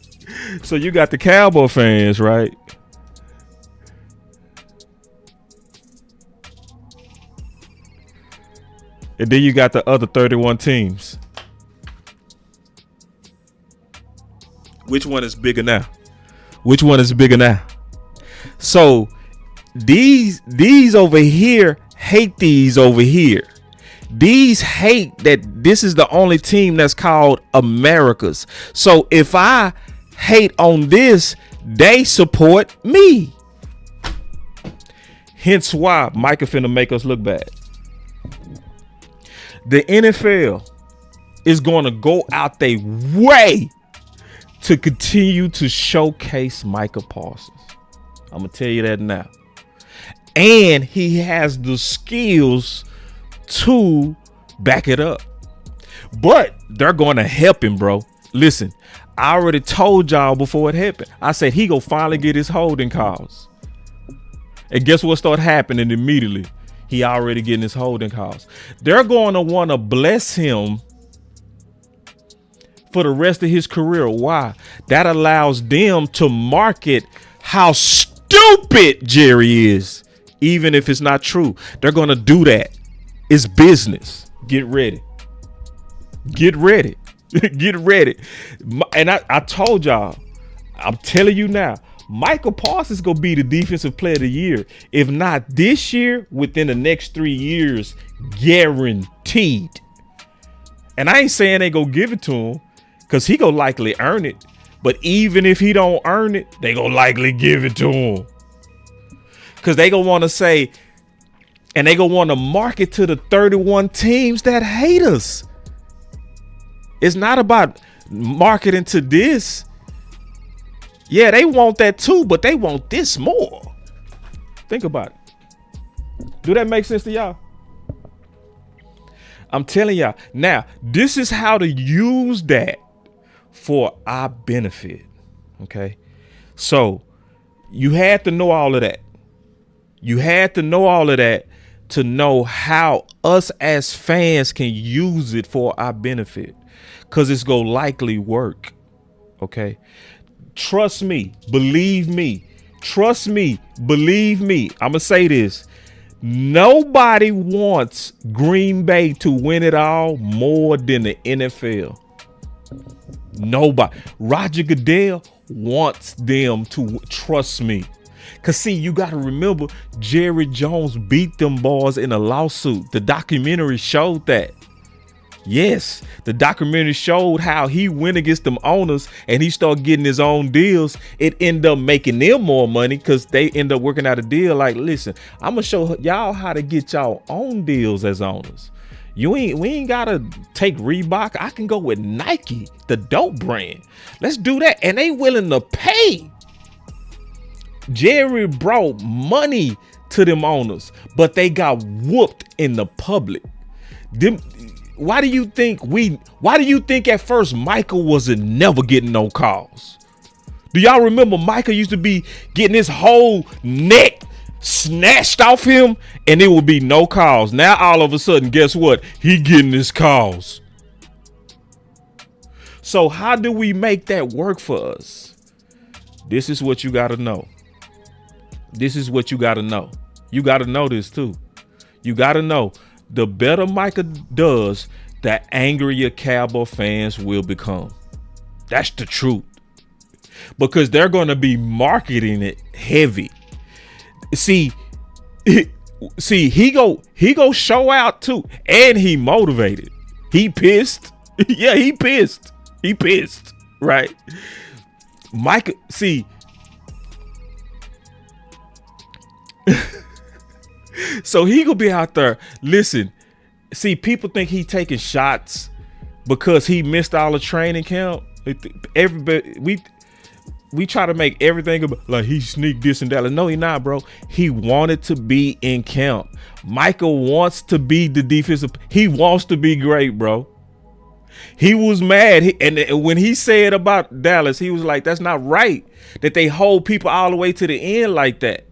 So you got the Cowboy fans, right? And then you got the other 31 teams. Which one is bigger now? So these over here hate these over here. These hate that this is the only team that's called America's. So if I hate on this, they support me. Hence why Micah finna make us look bad. The NFL is going to go out their way to continue to showcase Micah Parsons. I'm going to tell you that now. And he has the skills to back it up. But they're going to help him, bro. Listen, I already told y'all before it happened. I said he gonna finally get his holding calls. And guess what started happening immediately? He already getting his holding calls. They're going to want to bless him for the rest of his career. Why? That allows them to market how stupid Jerry is, even if it's not true. They're going to do that. It's business. Get ready. Get ready. Get ready. And I told y'all, I'm telling you now, Micah Parsons gonna be the defensive player of the year. If not this year, within the next 3 years, guaranteed. And I ain't saying they gonna give it to him, because he gonna likely earn it. But even if he don't earn it, they gonna likely give it to him. Because they gonna want to say, and they gonna want to market to the 31 teams that hate us. It's not about marketing to this. Yeah, they want that too, but they want this more. Think about it. Do that make sense to y'all? I'm telling y'all. Now, this is how to use that for our benefit. Okay? So, you had to know all of that. You had to know all of that to know how us as fans can use it for our benefit. Because it's going to likely work. Okay? Trust me, believe me, trust me, believe me. I'm going to say this. Nobody wants Green Bay to win it all more than the NFL. Nobody. Roger Goodell wants them to, trust me. Because, see, you got to remember, Jerry Jones beat them boys in a lawsuit. The documentary showed that. Yes, the documentary showed how he went against them owners and he started getting his own deals. It ended up making them more money because they end up working out a deal like, listen, I'm gonna show y'all how to get y'all own deals as owners. We ain't gotta take Reebok. I can go with Nike, the dope brand. Let's do that. And they willing to pay. Jerry brought money to them owners, but they got whooped in the public. Why do you think at first Micah wasn't never getting no calls? Do y'all remember Micah used to be getting his whole neck snatched off him and it would be no calls? Now all of a sudden, guess what? He getting his calls. So how do we make that work for us? This is what you got to know. This is what you got to know. You got to know this too. You got to know. The better Micah does, the angrier Cowboy fans will become. That's the truth. Because they're going to be marketing it heavy. See, he go show out too. And he motivated. He pissed. Yeah, he pissed. He pissed. Right? Micah, see. So he gonna be out there. Listen, see, people think he taking shots because he missed all the training camp. Everybody, we try to make everything about, like he sneaked this and that. No, he not, bro. He wanted to be in camp. Michael wants to be the defensive. He wants to be great, bro. He was mad. And when he said about Dallas, he was like, that's not right that they hold people all the way to the end like that.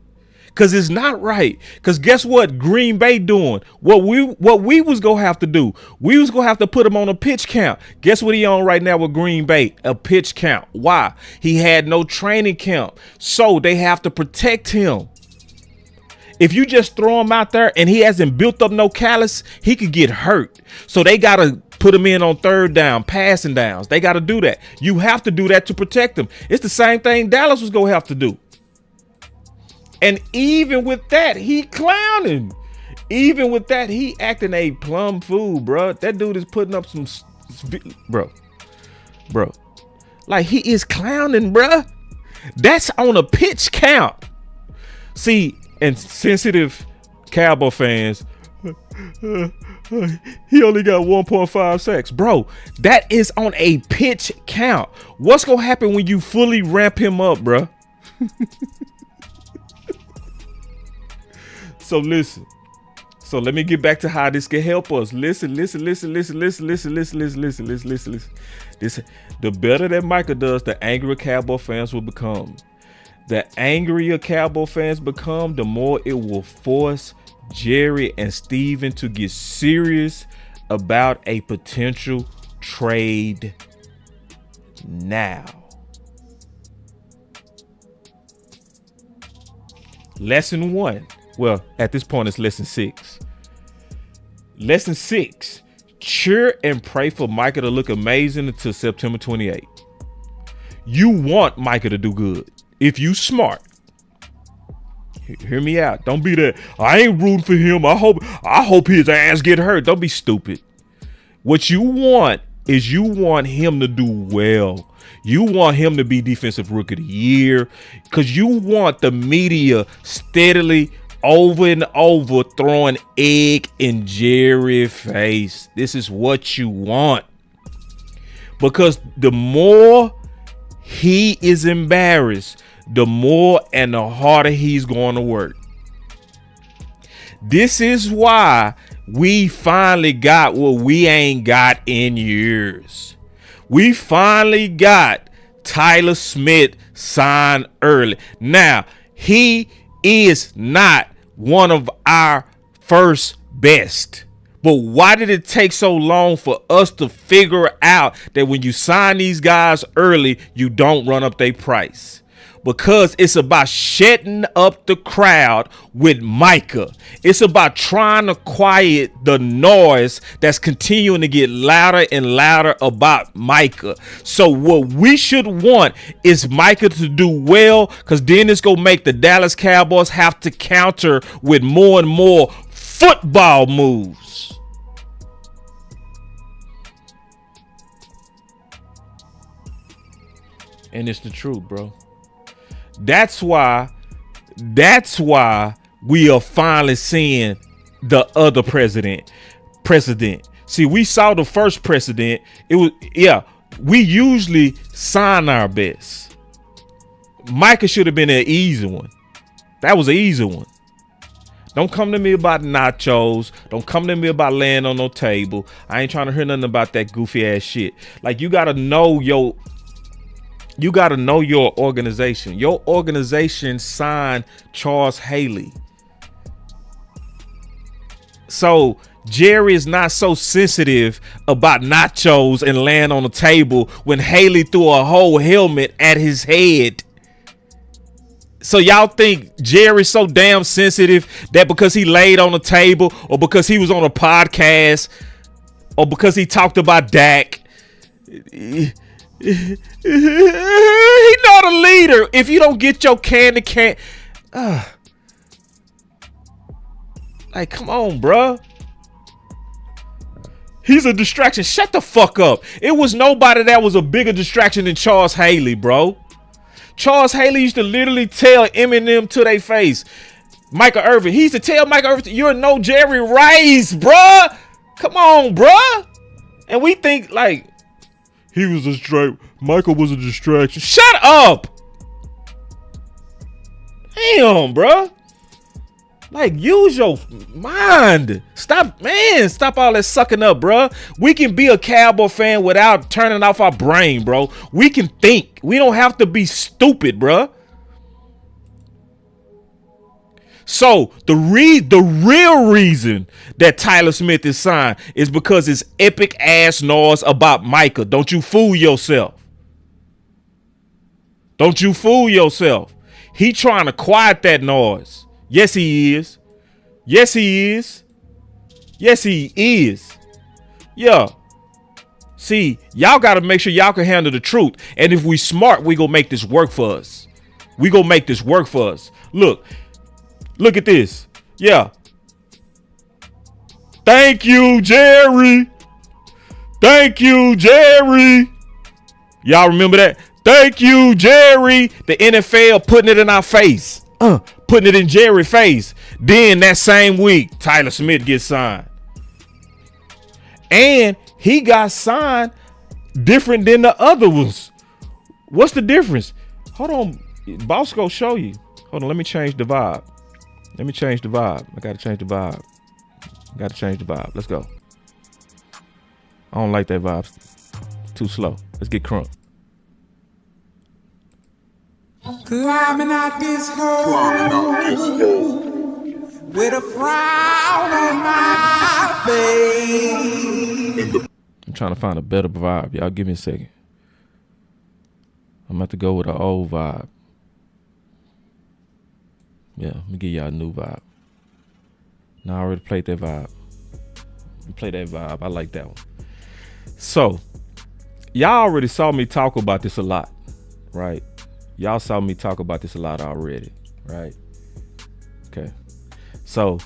Cause it's not right. Cause guess what Green Bay doing? What we was gonna have to do? We was gonna have to put him on a pitch count. Guess what he on right now with Green Bay? A pitch count. Why? He had no training camp, so they have to protect him. If you just throw him out there and he hasn't built up no callus, he could get hurt. So they gotta put him in on third down, passing downs. They gotta do that. You have to do that to protect him. It's the same thing Dallas was gonna have to do. And even with that, he clowning. Even with that, he acting a plum fool, bro. That dude is putting up some, bro. Like he is clowning, bro. That's on a pitch count. See, and sensitive Cowboy fans, he only got 1.5 sacks, bro. That is on a pitch count. What's gonna happen when you fully ramp him up, bro? So listen. So let me get back to how this can help us. Listen. This, the better that Micah does, the angrier Cowboy fans will become. The angrier Cowboy fans become, the more it will force Jerry and Steven to get serious about a potential trade now. Lesson 1. Well, at this point, it's lesson 6. Lesson 6. Cheer and pray for Micah to look amazing until September 28th. You want Micah to do good. If you smart. Hear me out. Don't be that. I ain't rooting for him. I hope his ass get hurt. Don't be stupid. What you want is you want him to do well. You want him to be defensive rookie of the year because you want the media steadily over and over throwing egg in Jerry's face. This is what you want. Because the more he is embarrassed, the more and the harder he's going to work. This is why we finally got what we ain't got in years. We finally got Tyler Smith signed early. Now, he is not one of our first best. But why did it take so long for us to figure out that when you sign these guys early, you don't run up their price? Because it's about shutting up the crowd with Micah. It's about trying to quiet the noise that's continuing to get louder and louder about Micah. So what we should want is Micah to do well, because then it's going to make the Dallas Cowboys have to counter with more and more football moves. And it's the truth, bro. That's why we are finally seeing the other president. See, we saw the first president. We usually sign our best. Micah should have been an easy one. That was an easy one. Don't come to me about nachos. Don't come to me about laying on no table. I ain't trying to hear nothing about that goofy ass shit. Like, you gotta know your organization. Your organization signed Charles Haley. So Jerry is not so sensitive about nachos and laying on the table when Haley threw a whole helmet at his head. So y'all think Jerry's so damn sensitive that because he laid on the table or because he was on a podcast or because he talked about Dak, he's not a leader. If you don't get your candy can, like, come on, bruh. He's a distraction. Shut the fuck up. It was nobody that was a bigger distraction than Charles Haley, bro. Charles Haley used to literally tell Eminem to their face. Micah Irvin. He used to tell Micah Irvin, you're no Jerry Rice, bruh. Come on, bruh. And we think like he was a straight. Michael was a distraction. Shut up. Damn, bruh. Like, use your mind. Stop all that sucking up, bro. We can be a Cowboy fan without turning off our brain, bro. We can think. We don't have to be stupid, bro. So the real reason that Tyler Smith is signed is because it's epic ass noise about Micah. Don't you fool yourself. Don't you fool yourself. He trying to quiet that noise. Yes, he is. Yes, he is. Yes, he is. Yeah. See, y'all got to make sure y'all can handle the truth. And if we smart, we gonna make this work for us. We gonna make this work for us. Look at this. Yeah. Thank you, Jerry. Thank you, Jerry. Y'all remember that? Thank you, Jerry. The NFL putting it in our face. Putting it in Jerry's face. Then that same week, Tyler Smith gets signed. And he got signed different than the other ones. What's the difference? Hold on. Boss go show you. Hold on. Let me change the vibe. I got to change the vibe. Let's go. I don't like that vibe. Too slow. Let's get crunk. Climbing out this hole with a frown on my face. I'm trying to find a better vibe. Y'all give me a second. I'm about to go with an old vibe. Yeah, let me give y'all a new vibe. Now I already played that vibe. Play that vibe. I like that one. So, y'all already saw me talk about this a lot, right? Y'all saw me talk about this a lot already, right? Okay. So,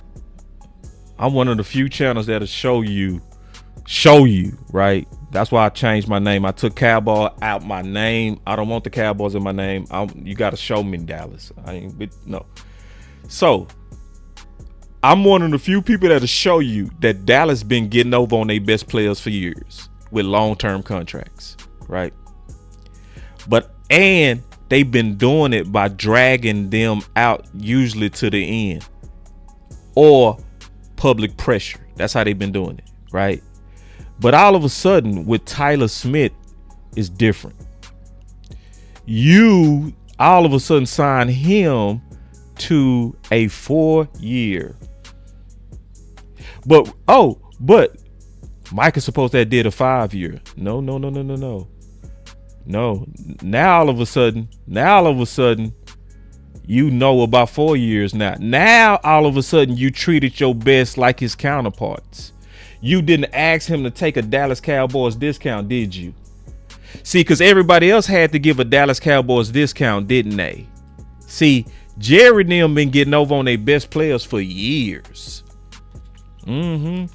I'm one of the few channels that'll show you, right? That's why I changed my name. I took Cowboy out my name. I don't want the Cowboys in my name. You got to show me in Dallas. No. So, I'm one of the few people that'll show you that Dallas been getting over on their best players for years with long-term contracts, right? And they've been doing it by dragging them out usually to the end or public pressure. That's how they've been doing it, right? But all of a sudden with Tyler Smith is different. You all of a sudden sign him to a 4-year. But Mike is supposed to have did a 5-year. No. No. Now all of a sudden, you know about 4 years now. Now all of a sudden you treated your best like his counterparts. You didn't ask him to take a Dallas Cowboys discount, did you? See, because everybody else had to give a Dallas Cowboys discount, didn't they? See, Jerry and them been getting over on their best players for years. And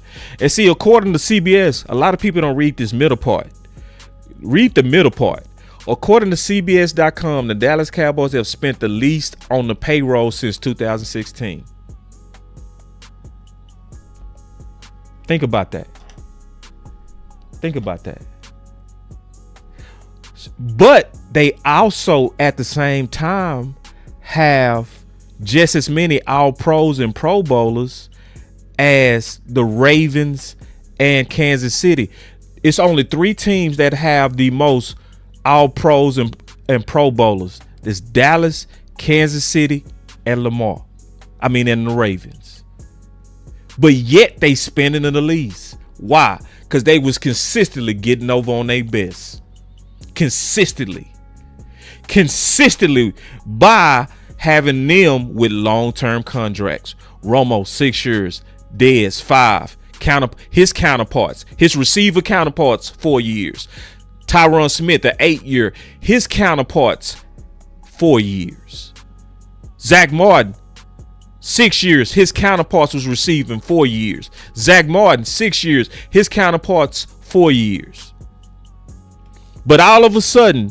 see, according to CBS, a lot of people don't read this middle part. Read the middle part. According to CBS.com, the Dallas Cowboys have spent the least on the payroll since 2016. Think about that. Think about that. But they also, at the same time, have just as many All-Pros and Pro Bowlers as the Ravens and Kansas City. It's only 3 teams that have the most All-Pros and Pro Bowlers. There's Dallas, Kansas City, and and the Ravens. But yet they spending in the least. Why? Because they was consistently getting over on their best. Consistently by having them with long-term contracts. Romo 6 years, Dez 5. His counterparts, his receiver counterparts 4 years. Tyron Smith, an 8-year, his counterparts 4 years. Zach Martin, 6 years, his counterparts was receiving 4 years. Zach Martin, 6 years, his counterparts 4 years. But all of a sudden,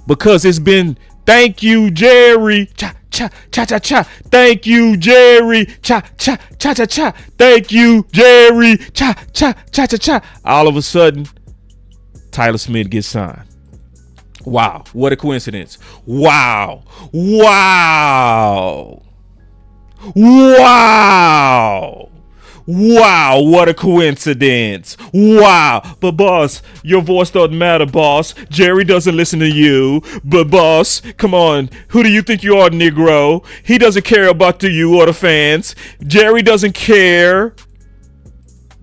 because it's been thank you, Jerry, cha cha cha cha cha, thank you, Jerry, cha cha cha cha cha, thank you, Jerry, cha cha cha cha cha. All of a sudden, Tyler Smith gets signed. Wow, what a coincidence. Wow. Wow, what a coincidence. Wow. But boss, your voice doesn't matter, boss. Jerry doesn't listen to you. But boss, come on. Who do you think you are, Negro? He doesn't care about you or the fans. Jerry doesn't care.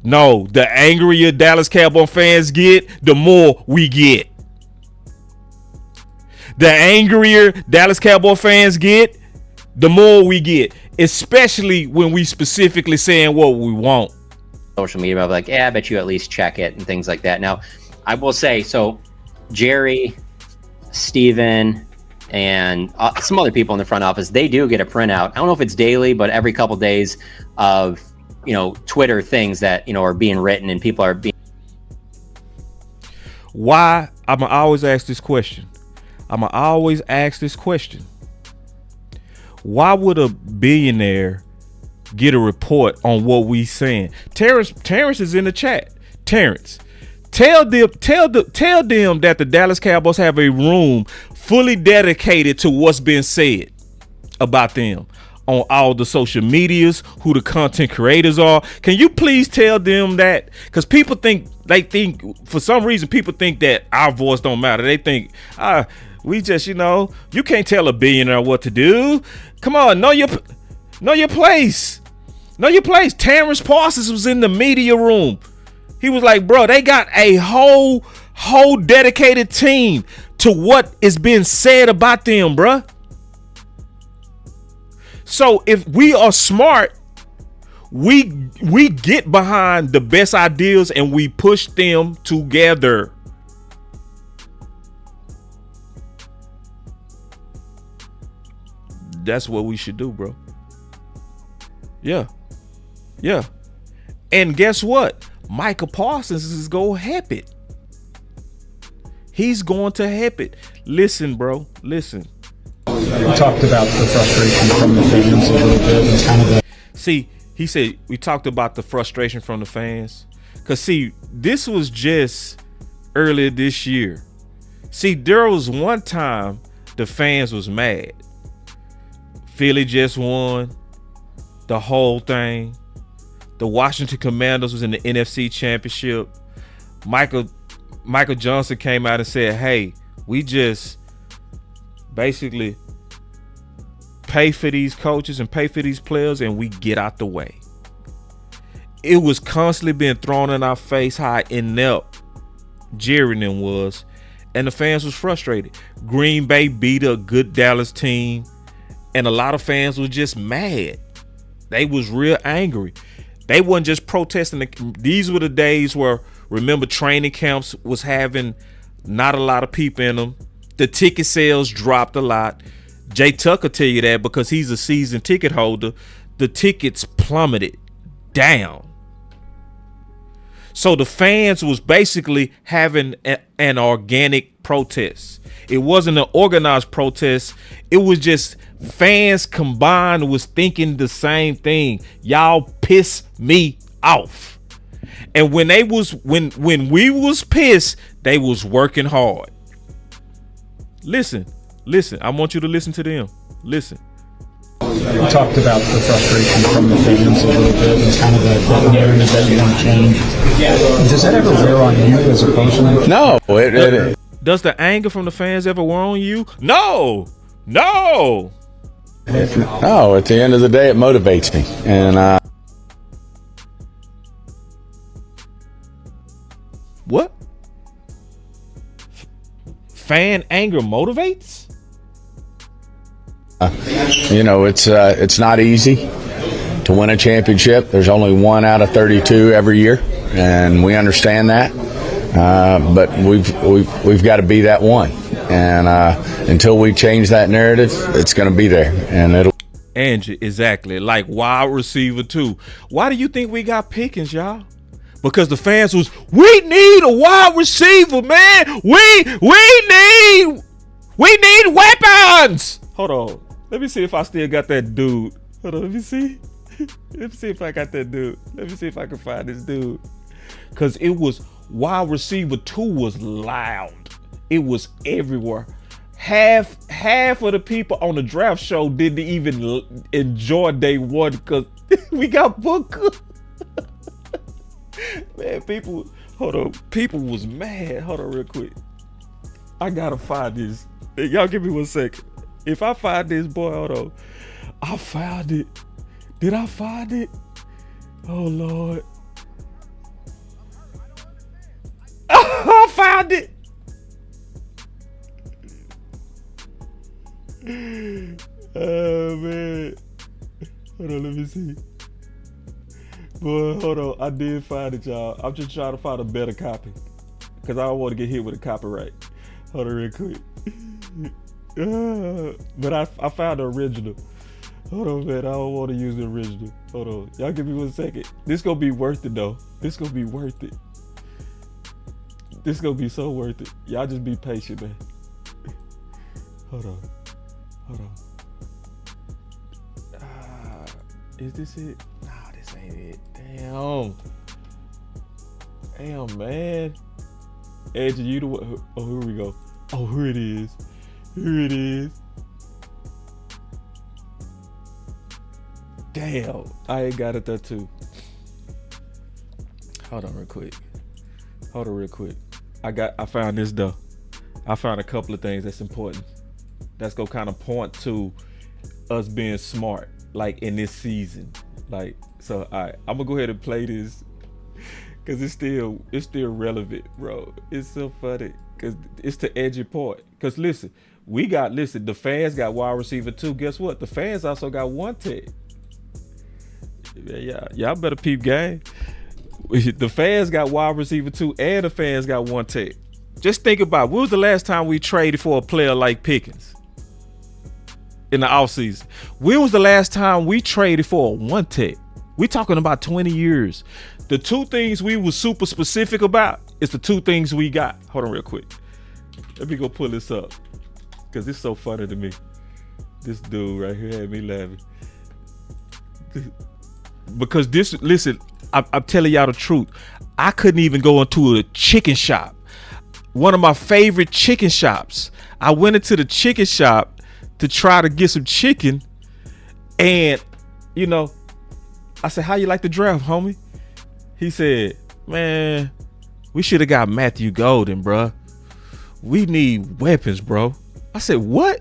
No, the angrier Dallas Cowboys fans get, the more we get. The angrier Dallas Cowboys fans get, the more we get. Especially when we specifically saying what we want. Social media, I'll be like, yeah, I bet you at least check it and things like that. Now, I will say, so Jerry, Steven, and some other people in the front office, they do get a printout. I don't know if it's daily, but every couple days of, Twitter things that, are being written and people are being. Why? I'm going to always ask this question. Why would a billionaire get a report on what we saying? Terrence is in the chat. Terrence, tell them that the Dallas Cowboys have a room fully dedicated to what's been said about them on all the social medias, who the content creators are. Can you please tell them that? Because people for some reason, people think that our voice don't matter. They think, we just, you can't tell a billionaire what to do. Come on, know your place. Know your place. Terrence Parsons was in the media room. He was like, bro, they got a whole dedicated team to what is being said about them, bro. So if we are smart, we get behind the best ideas and we push them together. That's what we should do, bro. Yeah. And guess what? Micah Parsons is going to help it. He's going to help it. Listen, bro. Listen. We talked about the frustration from the fans a little bit. And kind of See, he said we talked about the frustration from the fans. Because, see, this was just earlier this year. See, there was one time the fans was mad. Philly just won the whole thing. The Washington Commanders was in the NFC Championship. Michael Johnson came out and said, hey, we just basically pay for these coaches and pay for these players and we get out the way. It was constantly being thrown in our face how inept Jerry and them was, and the fans was frustrated. Green Bay beat a good Dallas team, and a lot of fans was just mad. They was real angry. They wasn't just protesting. These were the days where, remember, training camps was having not a lot of people in them. The ticket sales dropped a lot. Jay Tucker tell you that because he's a season ticket holder. The tickets plummeted down. So the fans was basically having an organic protest. It wasn't an organized protest. It was just fans combined was thinking the same thing. Y'all piss me off. And when we was pissed, they was working hard. Listen. I want you to listen to them. Listen. You talked about the frustration from the fans a little bit and kind of the narrative that you want to change. Does that ever wear on you as a person? No. Does the anger from the fans ever wear on you? No. No, at the end of the day, it motivates me. And what? Fan anger motivates? it's not easy to win a championship. There's only 1 out of 32 every year, and we understand that. But we've got to be that one, and until we change that narrative, it's going to be there, and it'll. Angie, exactly, like wide receiver too. Why do you think we got Pickens, y'all? Because the fans was, we need a wide receiver, man. We need weapons. Hold on, let me see if I still got that dude. Hold on, let me see. Let me see if I got that dude. Let me see if I can find this dude. Because it was. Wide receiver 2 was loud. It was everywhere. Half of the people on the draft show didn't even enjoy day 1 because we got Booker. Man, people was mad. Hold on real quick. I gotta find this. Y'all give me 1 second. If I find this, boy, hold on. I found it. Did I find it? Oh, Lord. I found it. Oh man. Hold on, let me see. Boy, hold on. I did find it, y'all. I'm just trying to find a better copy. Because I don't want to get hit with a copyright. Hold on real quick. But I found the original. Hold on, man. I don't want to use the original. Hold on. Y'all give me 1 second. This gonna be worth it though. This gonna be worth it. This gonna be so worth it. Y'all just be patient, man. Hold on. Is this it? Nah, this ain't it. Damn, man. Edge, you the one. Oh, here we go. Oh, here it is. Damn, I ain't got it there too. Hold on real quick. I found this though. I found a couple of things that's important. That's gonna kind of point to us being smart, like in this season. Like, so all right, I'm gonna go ahead and play this because it's still relevant, bro. It's so funny because it's the edgy part. Because listen, the fans got wide receiver 2. Guess what? The fans also got 1 tech. Yeah, y'all better peep game. The fans got wide receiver 2 and the fans got 1 tech. Just think about when was the last time we traded for a player like Pickens in the offseason? When was the last time we traded for a 1 tech? We talking about 20 years. The 2 things we was super specific about is the 2 things we got. Hold on real quick. Let me go pull this up because it's so funny to me. This dude right here had me laughing. Because listen, I'm telling y'all the truth. I couldn't even go into a chicken shop. One of my favorite chicken shops. I went into the chicken shop to try to get some chicken. And, I said, how you like the draft, homie? He said, man, we should have got Matthew Golden, bro. We need weapons, bro. I said, what?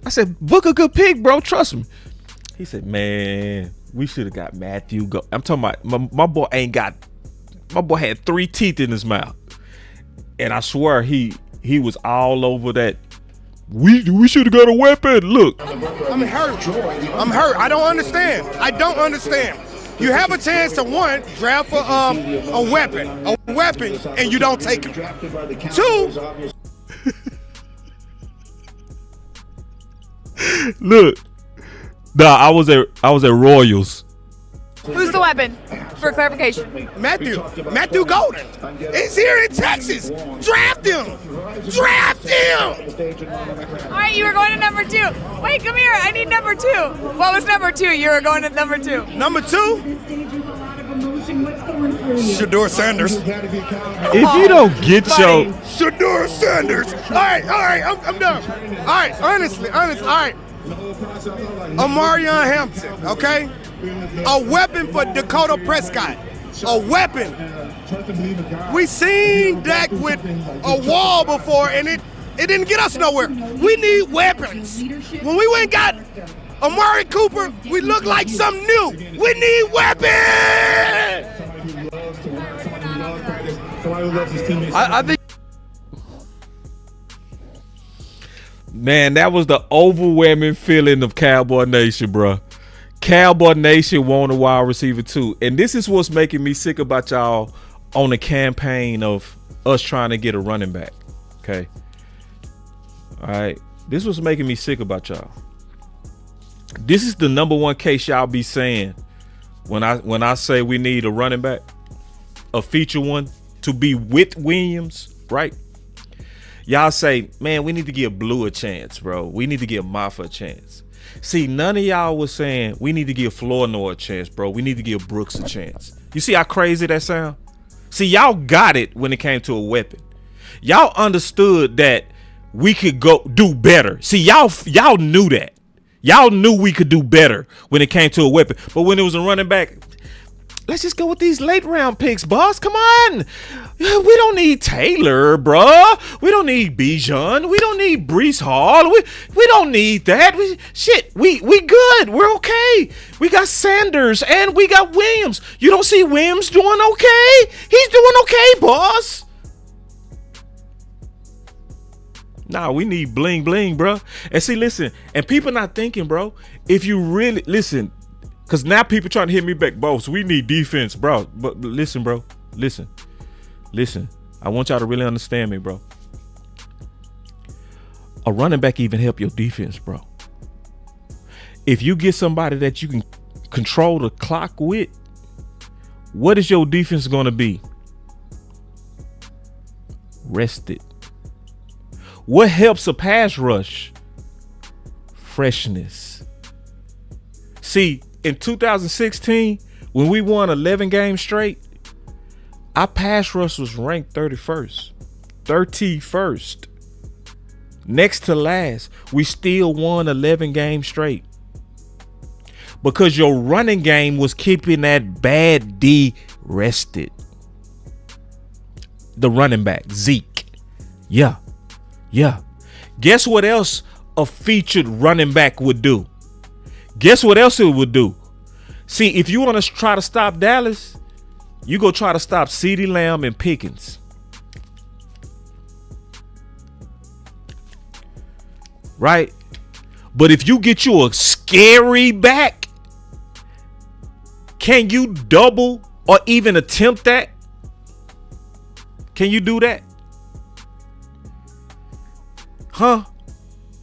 I said, book a good pick, bro. Trust me. He said, man, we should have got Matthew Golden. I'm talking about my boy had 3 teeth in his mouth. And I swear he was all over that. We should have got a weapon. Look. I'm hurt. I don't understand. You have a chance to, 1, draft for a weapon, and you don't take it. 2. Look. Nah, I was at Royals. Who's the weapon? for clarification. Matthew Golden. He's here in Texas. Draft him. Draft him. All right, you were going to number 2. Wait, come here. I need number 2. What was number 2? You were going to number 2. Number 2? Shedeur Sanders. If you don't get your Shedeur Sanders. All right, I'm done. All right, honestly, all right. Amarion Hampton, okay? A weapon for Dakota Prescott. A weapon. We seen Dak with a wall before, and it didn't get us nowhere. We need weapons. When we went and got Amari Cooper, we look like something new. We need weapons. I think. Man, that was the overwhelming feeling of Cowboy Nation, bro. Cowboy Nation want a wide receiver too. And this is what's making me sick about y'all on the campaign of us trying to get a running back. Okay. All right. This was making me sick about y'all. This is the number one case y'all be saying when I say we need a running back, a feature one to be with Williams, right? Y'all say, man, we need to give Blue a chance, bro. We need to give Maffa a chance. See, none of y'all was saying we need to give Flournoy a chance, bro. We need to give Brooks a chance. You see how crazy that sound? See, y'all got it when it came to a weapon. Y'all understood that we could go do better. See, y'all knew that. Y'all knew we could do better when it came to a weapon. But when it was a running back, let's just go with these late round picks, boss. Come on. We don't need Taylor, bro. We don't need Bijan. We don't need Breece Hall. We don't need that. We good. We're okay. We got Sanders and we got Williams. You don't see Williams doing okay? He's doing okay, boss. Nah, we need bling bling, bro. And see, listen, and people not thinking, bro, if you really listen, because now people trying to hit me back, boss, we need defense, bro. But listen, bro, listen. I want y'all to really understand me, bro. A running back even help your defense, bro. If you get somebody that you can control the clock with, what is your defense going to be? Rested. What helps a pass rush? Freshness. See, in 2016, when we won 11 games straight, our pass rush was ranked 31st. Next to last, we still won 11 games straight. Because your running game was keeping that bad D rested. The running back, Zeke. Yeah. Guess what else a featured running back would do? Guess what else it would do? See, if you want to try to stop Dallas, you go try to stop CeeDee Lamb and Pickens. Right? But if you get you a scary back, can you double or even attempt that? Can you do that? Huh?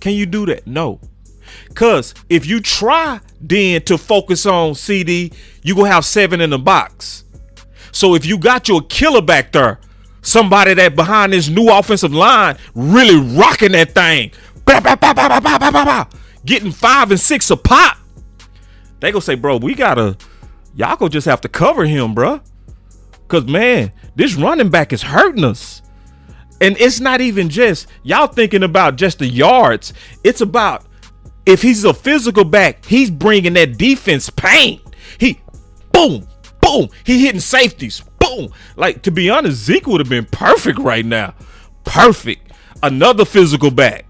Can you do that? No. Because if you try then to focus on CD, you're going to have 7 in the box. So if you got your killer back there, somebody that behind this new offensive line really rocking that thing, getting 5 and 6 a pop, they gonna say, bro, y'all gonna just have to cover him, bro. Because, man, this running back is hurting us. And it's not even just, y'all thinking about just the yards. It's about, if he's a physical back, he's bringing that defense pain. He, boom, he hitting safeties, boom. Like, to be honest, Zeke would have been perfect right now. Perfect. Another physical back.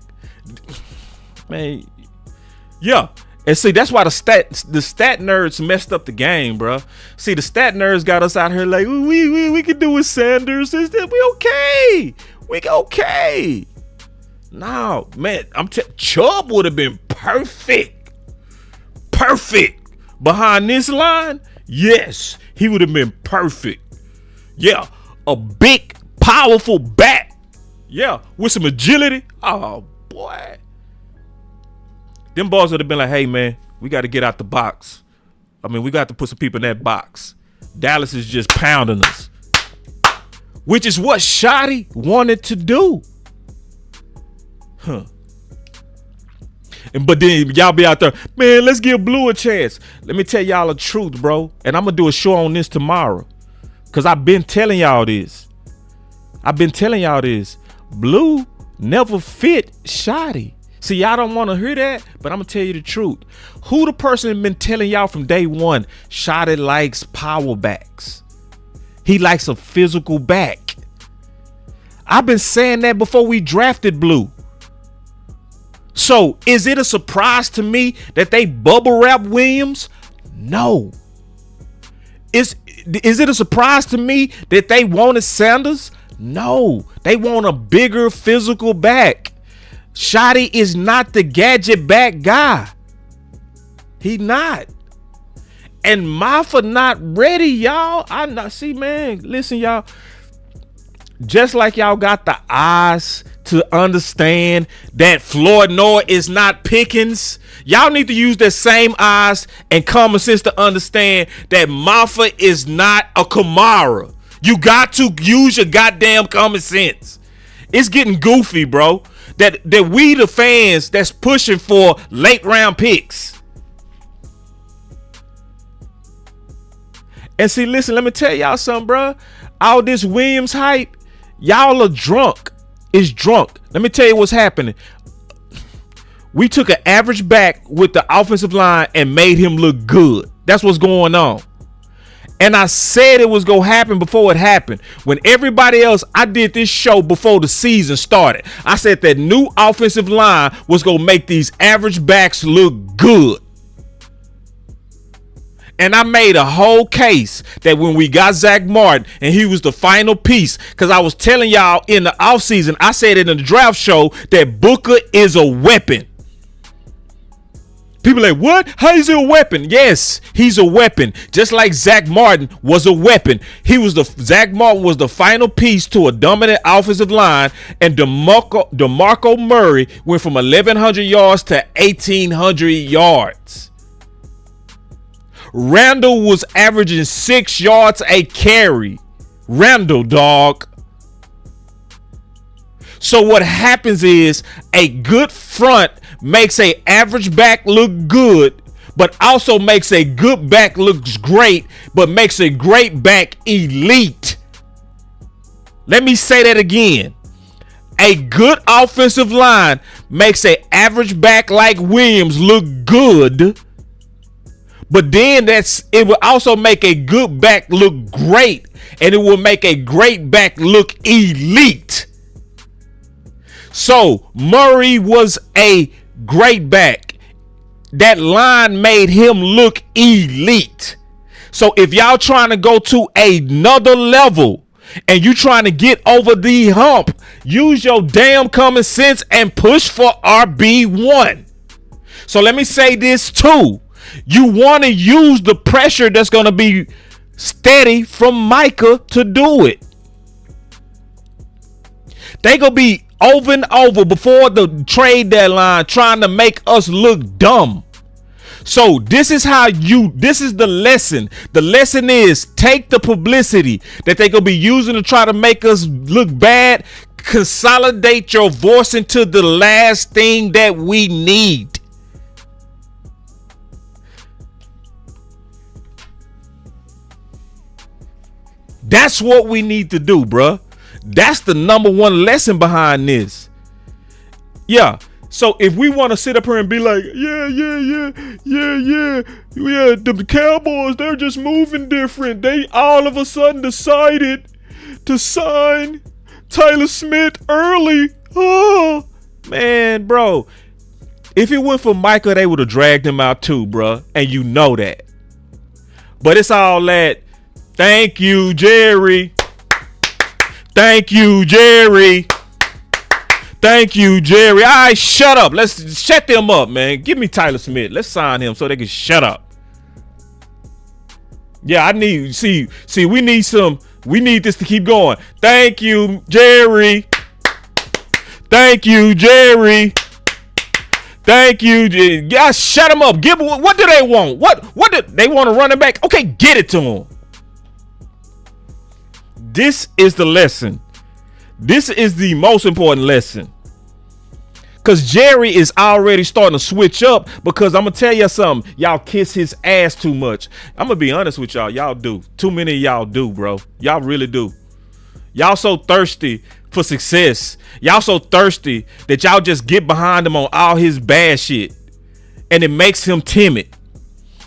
Man, yeah. And see, that's why the stat nerds messed up the game, bro. See, the stat nerds got us out here like, we can do with Sanders. We okay. We okay. No, man, Chubb would have been perfect. Perfect. Behind this line, yes, he would have been perfect. Yeah, a big, powerful back. Yeah, with some agility. Oh, boy. Them boys would have been like, hey, man, we got to get out the box. I mean, we got to put some people in that box. Dallas is just pounding us, which is what Shotty wanted to do. But then y'all be out there, man, let's give Blue a chance. Let me tell y'all the truth, bro. And I'm going to do a show on this tomorrow. Because I've been telling y'all this. Blue never fit Shotty. See, y'all don't want to hear that, but I'm going to tell you the truth. Who the person been telling y'all from day one? Shotty likes power backs. He likes a physical back. I've been saying that before we drafted Blue. So is it a surprise to me that they bubble wrap Williams? No. Is it a surprise to me that they wanted Sanders? No. They want a bigger physical back. Shotty is not the gadget back guy. He not. And Maffa not ready, y'all. Listen, y'all. Just like y'all got the eyes to understand that Floyd Noah is not Pickens, y'all need to use that same eyes and common sense to understand that Maffa is not a Kamara. You got to use your goddamn common sense. It's getting goofy, bro. That we the fans that's pushing for late round picks. And see, listen, let me tell y'all something, bro. All this Williams hype, y'all are drunk. It's drunk. Let me tell you what's happening. We took an average back with the offensive line and made him look good. That's what's going on. And I said it was going to happen before it happened. When everybody else, I did this show before the season started. I said that new offensive line was going to make these average backs look good. And I made a whole case that when we got Zach Martin and he was the final piece, because I was telling y'all in the offseason, I said in the draft show that Booker is a weapon. People like, what? How is he a weapon? Yes, he's a weapon. Just like Zach Martin was a weapon. Zach Martin was the final piece to a dominant offensive line, and DeMarco Murray went from 1,100 yards to 1,800 yards. Randall was averaging 6 yards a carry. Randall, dog. So what happens is a good front makes a average back look good, but also makes a good back looks great, but makes a great back elite. Let me say that again. A good offensive line makes an average back like Williams look good, but then it will also make a good back look great, and it will make a great back look elite. So Murray was a great back. That line made him look elite. So if y'all trying to go to another level and you trying to get over the hump, use your damn common sense and push for RB1. So let me say this too. You want to use the pressure that's going to be steady from Micah to do it. They going to be over and over before the trade deadline trying to make us look dumb. So this is the lesson. The lesson is take the publicity that they going to be using to try to make us look bad. Consolidate your voice into the last thing that we need. That's what we need to do, bruh. That's the number one lesson behind this. Yeah. So if we want to sit up here and be like, yeah, the Cowboys, they're just moving different. They all of a sudden decided to sign Tyler Smith early. Oh, man, bro. If it went for Micah, they would have dragged him out too, bro. And you know that. But it's all that. Thank you, Jerry. Thank you, Jerry. Thank you, Jerry. All right, shut up. Let's shut them up, man. Give me Tyler Smith. Let's sign him so they can shut up. Yeah, we need this to keep going. Thank you, Jerry. Thank you, Jerry. Thank you. Guys, shut them up. What do they want? What do they want to run it back? Okay, get it to them. This is the lesson. This is the most important lesson. Because Jerry is already starting to switch up, because I'm going to tell you something. Y'all kiss his ass too much. I'm going to be honest with y'all. Y'all do. Too many of y'all do, bro. Y'all really do. Y'all so thirsty for success. Y'all so thirsty that y'all just get behind him on all his bad shit. And it makes him timid.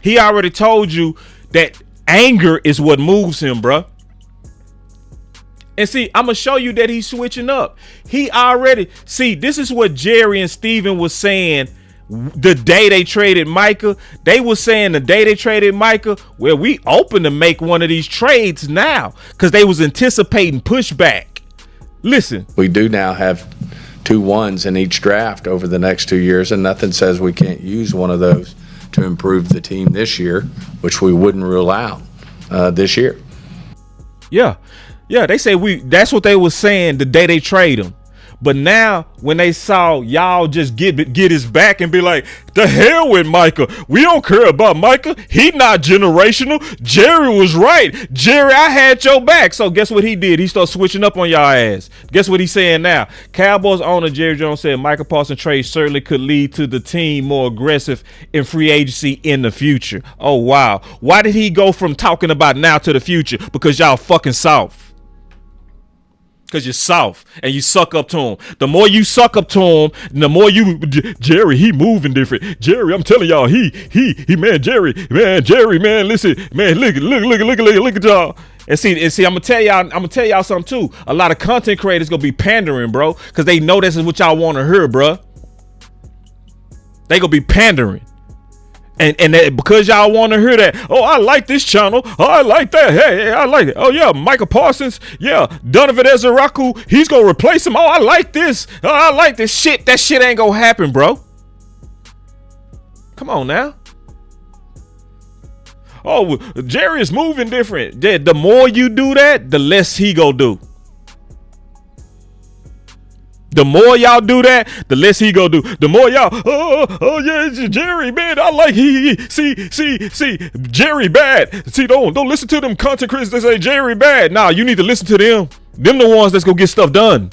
He already told you that anger is what moves him, bro. And see, I'm going to show you that he's switching up. He already, see, this is what Jerry and Steven was saying the day they traded Micah. They were saying the day they traded Micah, well, we open to make one of these trades now, because they was anticipating pushback. Listen. We do now have 2 1s in each draft over the next 2 years, and nothing says we can't use one of those to improve the team this year, which we wouldn't rule out this year. Yeah. Yeah, they say that's what they were saying the day they trade him. But now when they saw y'all just get his back and be like, the hell with Micah. We don't care about Micah. He not generational. Jerry was right. Jerry, I had your back. So guess what he did? He started switching up on y'all ass. Guess what he's saying now? Cowboys owner Jerry Jones said Micah Parsons trade certainly could lead to the team more aggressive in free agency in the future. Oh, wow. Why did he go from talking about now to the future? Because y'all fucking soft. Because you're soft and you suck up to him. The more you suck up to him, the more you, Jerry, he moving different. Jerry, I'm telling y'all, Jerry, man, listen, man, look at y'all. And see, I'm gonna tell y'all something too. A lot of content creators gonna be pandering, bro, because they know this is what y'all want to hear, bro. They gonna be pandering. And that, because y'all want to hear that, oh, I like this channel. Oh, I like that. Hey, I like it. Oh, yeah, Micah Parsons. Yeah, Donovan Ezeraku. He's going to replace him. Oh, I like this. Oh, I like this shit. That shit ain't going to happen, bro. Come on now. Oh, Jerry is moving different. The more you do that, the less he going to do. The more y'all do that, the less he gonna do. The more y'all, oh yeah, Jerry, man, I like see, Jerry bad. See, don't listen to them content creators that say Jerry bad. Nah, you need to listen to them. Them the ones that's gonna get stuff done.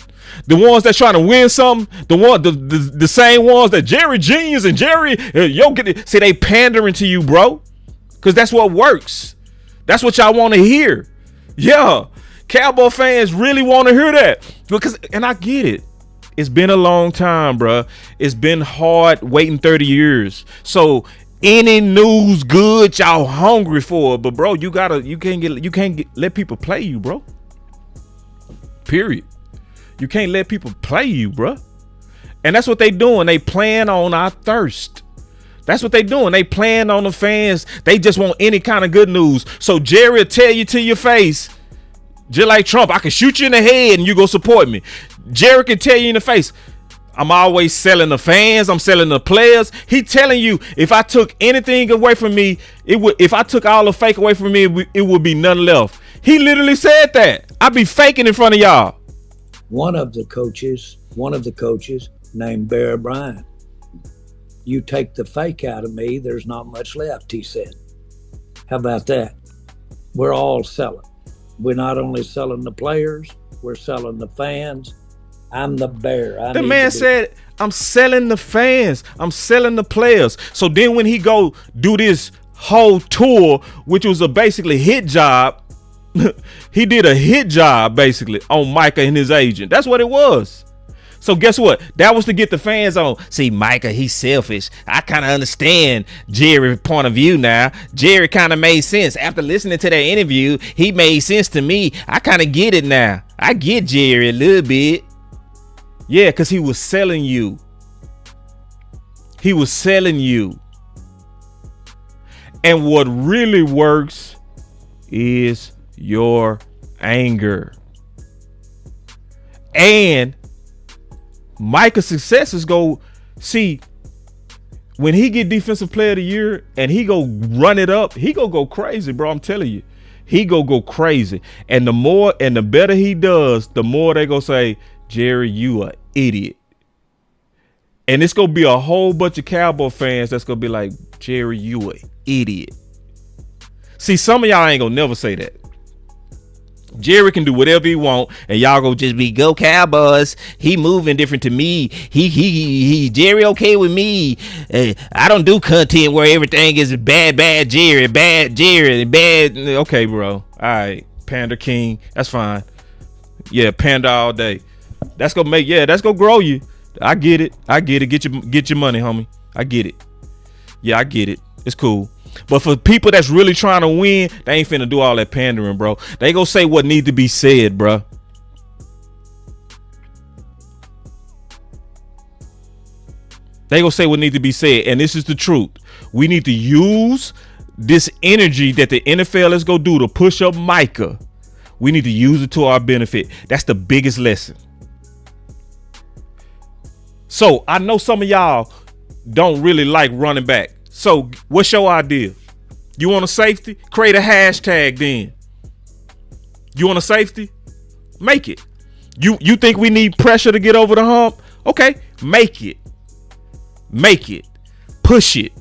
The ones that's trying to win something. The same ones that Jerry genius and Jerry, get it. See, they pandering to you, bro, because that's what works. That's what y'all want to hear. Yeah, Cowboy fans really want to hear that, and I get it. It's been a long time, bro. It's been hard waiting 30 years. So any news good, y'all hungry for it. But bro, you can't let people play you, bro. Period. You can't let people play you, bro. And that's what they doing. They playing on our thirst. That's what they doing. They playing on the fans. They just want any kind of good news. So Jerry will tell you to your face, just like Trump, I can shoot you in the head and you go support me. Jerry can tell you in the face, I'm always selling the fans. I'm selling the players. He telling you, if I took anything away from me, if I took all the fake away from me, it would be none left. He literally said that. I be faking in front of y'all. One of the coaches named Bear Bryant. You take the fake out of me, there's not much left, he said. How about that? We're all selling. We're not only selling the players, we're selling the fans. I'm the bear. The man said, I'm selling the fans. I'm selling the players. So then when he go do this whole tour, which was a basically hit job, he did a hit job basically on Micah and his agent. That's what it was. So guess what? That was to get the fans on. See, Micah, he's selfish. I kind of understand Jerry's point of view now. Jerry kind of made sense. After listening to that interview, he made sense to me. I kind of get it now. I get Jerry a little bit. Yeah, because he was selling you. He was selling you. And what really works is your anger. And Micah's successors go, see, when he get defensive player of the year and he go run it up, he go crazy, bro. I'm telling you, he go crazy. And the more and the better he does, the more they go say, Jerry, you a idiot. And it's gonna be a whole bunch of Cowboy fans that's gonna be like, Jerry, you a idiot. See, some of y'all ain't gonna never say that. Jerry can do whatever he want, and y'all go just be go Cowboys. He moving different to me. He Jerry okay with me. I don't do content where everything is bad Jerry, bad. Okay, bro. All right, Panda King. That's fine. Yeah, Panda all day. That's gonna grow you. I get it. Get your money, homie. I get it. Yeah, I get it. It's cool. But for people that's really trying to win, they ain't finna do all that pandering, bro. They gonna say what need to be said, bro. They gonna say what need to be said, and this is the truth. We need to use this energy that the NFL is gonna do to push up Micah. We need to use it to our benefit. That's the biggest lesson. So I know some of y'all don't really like running back. So what's your idea? You want a safety? Create a hashtag then. You want a safety? Make it. You think we need pressure to get over the hump? Okay, make it. Make it. Push it.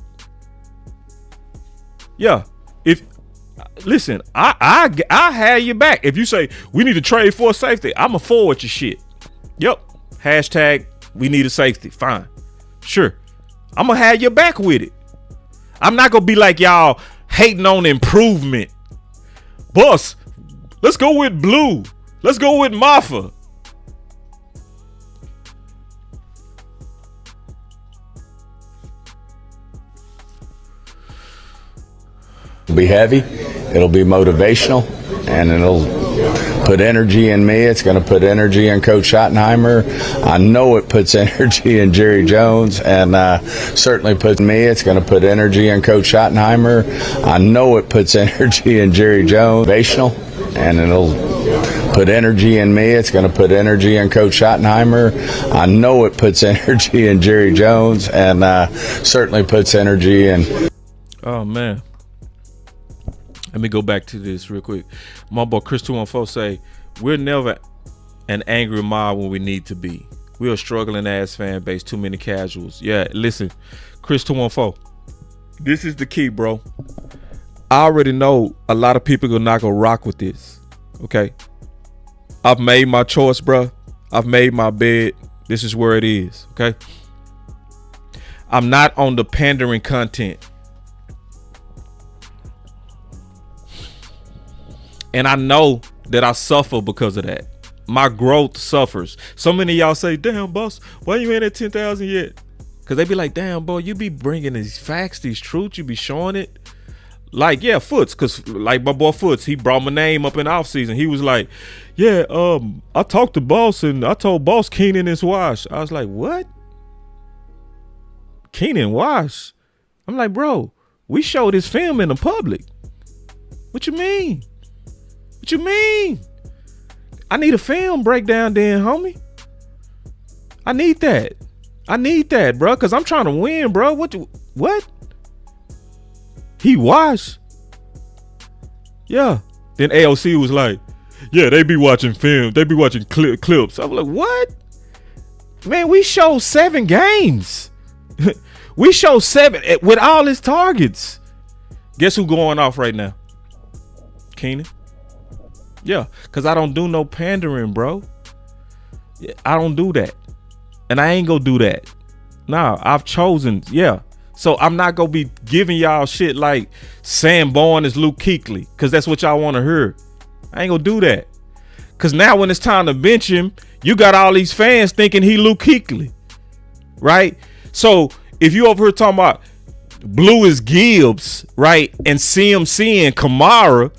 Yeah. Listen, I have your back. If you say we need to trade for a safety, I'ma forward your shit. Yep. Hashtag we need a safety. Fine. Sure. I'ma have your back with it. I'm not gonna be like y'all hating on improvement. Boss, let's go with Blue. Let's go with Maffa. It'll be heavy, it'll be motivational, and it'll put energy in me. It's going to put energy in Coach Schottenheimer. I know it puts energy in Jerry Jones, and certainly puts me. It's going to put energy in Coach Schottenheimer. I know it puts energy in Jerry Jones. Motivational, and it'll put energy in me. It's going to put energy in Coach Schottenheimer. I know it puts energy in Jerry Jones, and certainly puts energy in. Oh man. Let me go back to this real quick. My boy Chris 214 say, we're never an angry mob when we need to be. We're a struggling ass fan base, too many casuals. Yeah, listen, Chris 214, this is the key, bro. I already know a lot of people are not gonna rock with this. Okay. I've made my choice, bro. I've made my bed. This is where it is. Okay. I'm not on the pandering content. And I know that I suffer because of that. My growth suffers. So many of y'all say, damn, boss, why you ain't at 10,000 yet? Because they be like, damn, boy, you be bringing these facts, these truths, you be showing it. Like, yeah, Foots, because like my boy Foots, he brought my name up in the offseason. He was like, yeah, I talked to Boss and I told Boss Keenan is washed. I was like, what? Keenan washed? I'm like, bro, we showed this film in the public. What you mean? What you mean? I need a film breakdown then, homie. I need that. Bro, because I'm trying to win, bro. What? He washed? Yeah. Then AOC was like, yeah, they be watching film. They be watching clips. I was like, what? Man, we showed 7 games. We showed 7 with all his targets. Guess who going off right now? Keenan. Yeah, because I don't do no pandering, bro. I don't do that. And I ain't gonna do that. Nah, I've chosen, yeah. So I'm not gonna be giving y'all shit like Sam Bourne is Luke Kuechly, because that's what y'all want to hear. I ain't gonna do that. Because now when it's time to bench him, you got all these fans thinking he Luke Kuechly, right? So if you over here talking about Blue is Gibbs, right, and CMC and Kamara,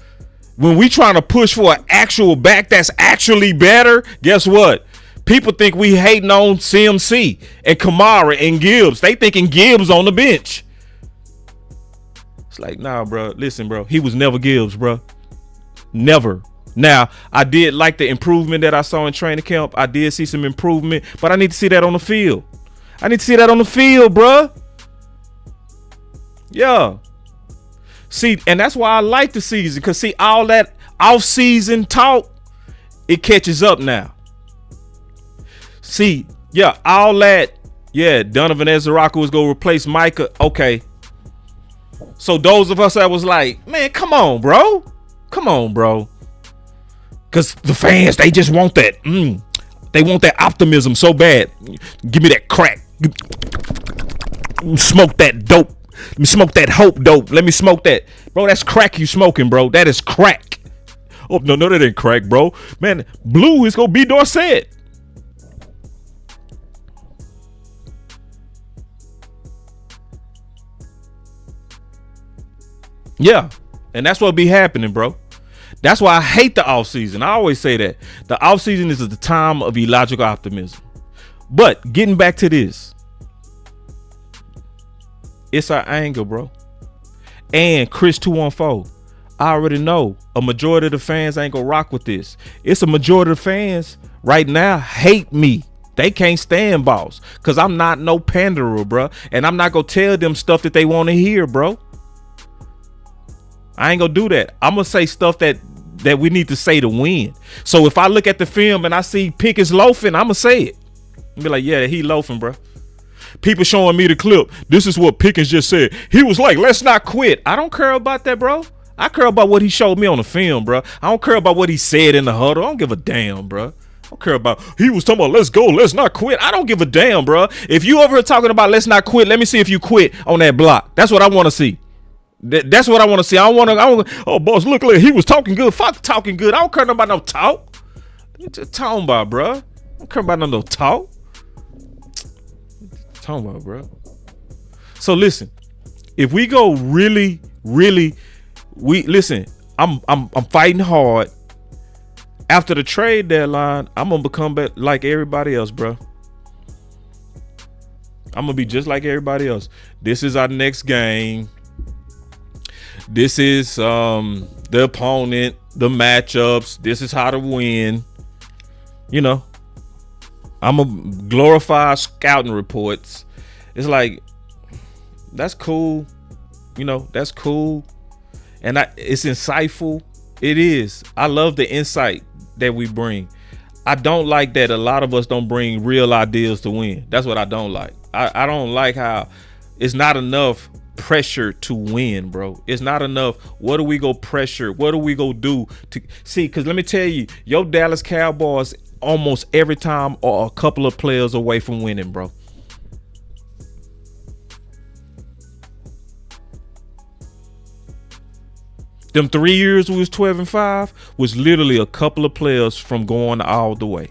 when we trying to push for an actual back that's actually better, guess what? People think we hating on CMC and Kamara and Gibbs. They thinking Gibbs on the bench. It's like, nah, bro. Listen, bro. He was never Gibbs, bro. Never. Now, I did like the improvement that I saw in training camp. I did see some improvement, but I need to see that on the field. I need to see that on the field, bro. Yeah. See, and that's why I like the season, because see, all that off-season talk, it catches up now. See, yeah, all that, yeah, Donovan Ezeraku was going to replace Micah. Okay. So those of us that was like, man, come on, bro. Come on, bro. Because the fans, they just want that. They want that optimism so bad. Give me that crack. Smoke that dope. Let me smoke that hope dope. Let me smoke that. Bro, that's crack you smoking, bro. That is crack. Oh, no, that ain't crack, bro. Man, blue is going to be Dorset. Yeah, and that's what be happening, bro. That's why I hate the offseason. I always say that. The offseason is the time of illogical optimism. But getting back to this, it's our anger, bro. And Chris 214, I already know a majority of the fans ain't gonna rock with this. It's a majority of the fans right now hate me. They can't stand Boss because I'm not no panderer, bro. And I'm not gonna tell them stuff that they want to hear, bro. I ain't gonna do that. I'm gonna say stuff that we need to say to win. So if I look at the film and I see Pickens loafing, I'm gonna say it. Be like, yeah, he loafing, bro. People showing me the clip. This is what Pickens just said. He was like, let's not quit. I don't care about that, bro. I care about what he showed me on the film, bro. I don't care about what he said in the huddle. I don't give a damn, bro. I don't care about, he was talking about, let's go, let's not quit. I don't give a damn, bro. If you over here talking about let's not quit, let me see if you quit on that block. That's what I want to see. That's what I want to see. I want to, oh, Boss, look, he was talking good. Fuck talking good. I don't care about no talk. What you talking about, bro? I don't care about no talk. Talking about, bro. So listen, if we go really, I'm fighting hard. After the trade deadline, I'm gonna become like everybody else, bro. I'm gonna be just like everybody else. This is our next game. This is the opponent, the matchups. This is how to win. You know, I'm gonna glorify scouting reports. It's like, that's cool. You know, that's cool. And it's insightful. It is. I love the insight that we bring. I don't like that a lot of us don't bring real ideas to win. That's what I don't like. I don't like how it's not enough pressure to win, bro. It's not enough. What do we go pressure? What do we go do to see? Because let me tell you, your Dallas Cowboys almost every time are a couple of players away from winning, bro. Them 3 years we was 12-5 was literally a couple of players from going all the way.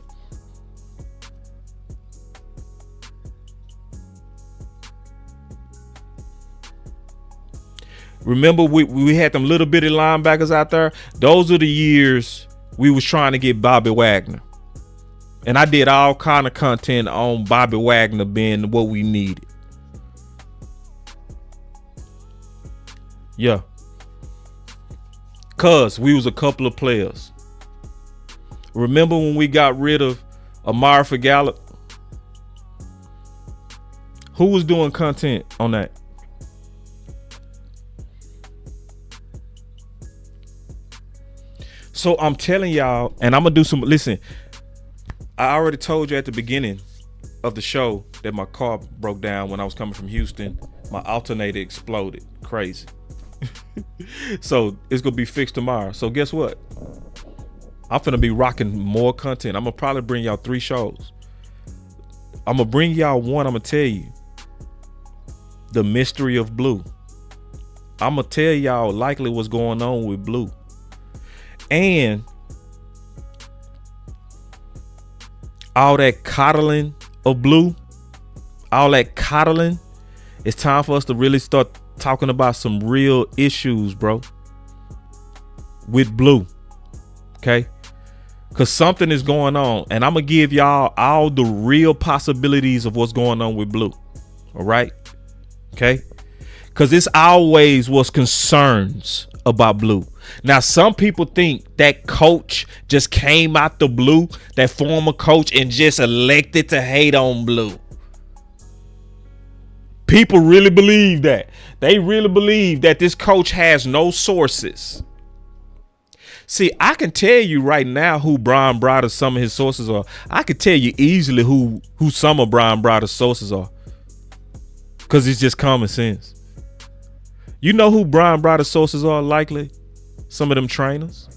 Remember we had them little bitty linebackers out there? Those are the years we was trying to get Bobby Wagner. And I did all kind of content on Bobby Wagner being what we needed. Yeah. Cause we was a couple of players. Remember when we got rid of Amari for Gallup? Who was doing content on that? So I'm telling y'all, and I'm gonna do some, listen, I already told you at the beginning of the show that my car broke down when I was coming from Houston. My alternator exploded. Crazy. So it's gonna be fixed tomorrow. So guess what? I'm gonna be rocking more content. I'm gonna probably bring y'all 3 shows. I'm gonna bring y'all one. I'm gonna tell you the mystery of Blue. I'm gonna tell y'all likely what's going on with Blue. And all that coddling of Blue, all that coddling, it's time for us to really start talking about some real issues, bro, with Blue. Okay? Because something is going on. And I'm going to give y'all all the real possibilities of what's going on with Blue. All right? Okay? Because it's always was concerns about Blue. Now, some people think that coach just came out the blue, that former coach, and just elected to hate on Blue. People really believe that. They really believe that this coach has no sources. See, I can tell you right now who Brian Browder's some of his sources are. I can tell you easily who some of Brian Browder's sources are. Because it's just common sense. You know who Brian Browder's sources are likely? Some of them trainers.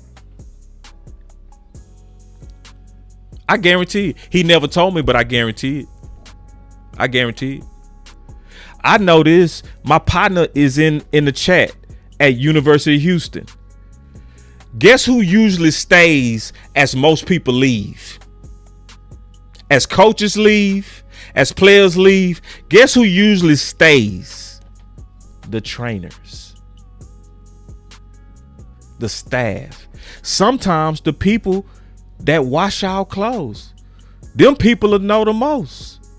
I guarantee it. He never told me, but I guarantee it. I guarantee it. I know this. My partner is in the chat at University of Houston. Guess who usually stays as most people leave? As coaches leave, as players leave, guess who usually stays? The trainers, the staff. Sometimes the people that wash our clothes, them people will know the most.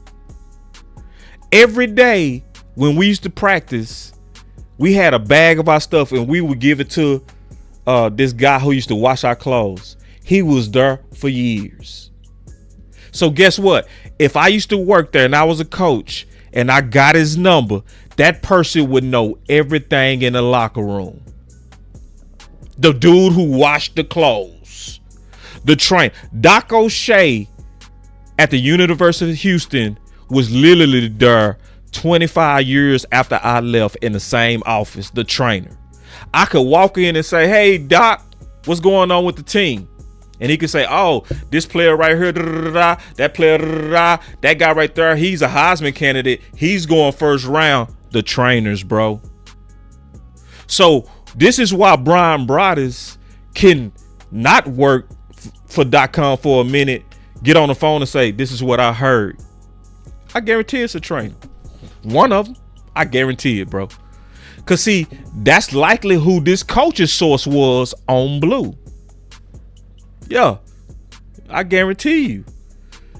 Every day when we used to practice, we had a bag of our stuff and we would give it to this guy who used to wash our clothes. He was there for years. So guess what? If I used to work there and I was a coach and I got his number, that person would know everything in the locker room. The dude who washed the clothes, the train. Doc O'Shea at the University of Houston was literally there 25 years after I left in the same office, the trainer. I could walk in and say, hey, Doc, what's going on with the team? And he could say, oh, this player right here, that player, that guy right there, he's a Heisman candidate. He's going first round. The trainers, bro. So this is why Brian Broaddus can not work for .com for a minute, get on the phone and say, this is what I heard. I guarantee it's a trainer. One of them, I guarantee it, bro. Because, see, that's likely who this coach's source was on Blue. Yeah, I guarantee you.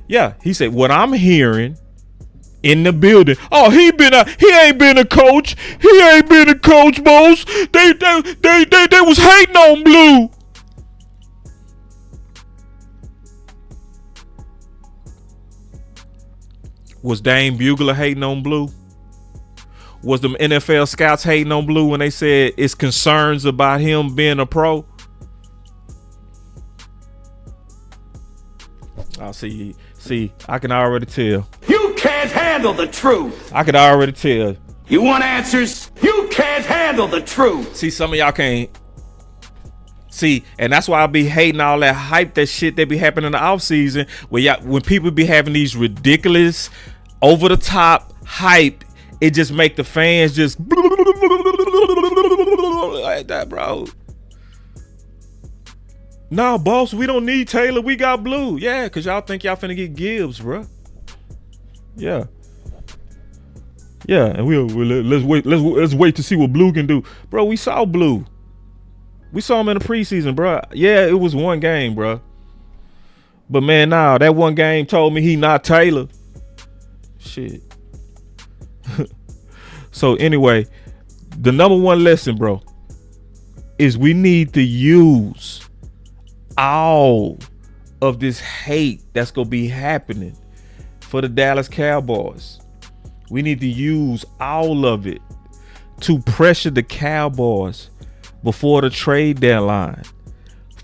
Yeah, he said, what I'm hearing in the building. Oh, he ain't been a coach. He ain't been a coach, boss. They was hating on Blue. Was Dane Bugler hating on Blue? Was them NFL scouts hating on Blue when they said it's concerns about him being a pro? I'll see, I can already tell. You can't handle the truth. I can already tell. You want answers? You can't handle the truth. See, some of y'all can't. See, and that's why I be hating all that hype, that shit that be happening in the offseason, when people be having these ridiculous, over-the-top hype, it just make the fans just like that, bro. No, boss, we don't need Taylor. We got Blue. Yeah, because y'all think y'all finna get Gibbs, bro. Yeah. Yeah, and let's wait to see what Blue can do. Bro, we saw Blue. We saw him in the preseason, bro. Yeah, it was one game, bro. But, man, nah, that one game told me he not Taylor. Shit. So, anyway, the number one lesson, bro, is we need to use all of this hate that's going to be happening for the Dallas Cowboys. We need to use all of it to pressure the Cowboys before the trade deadline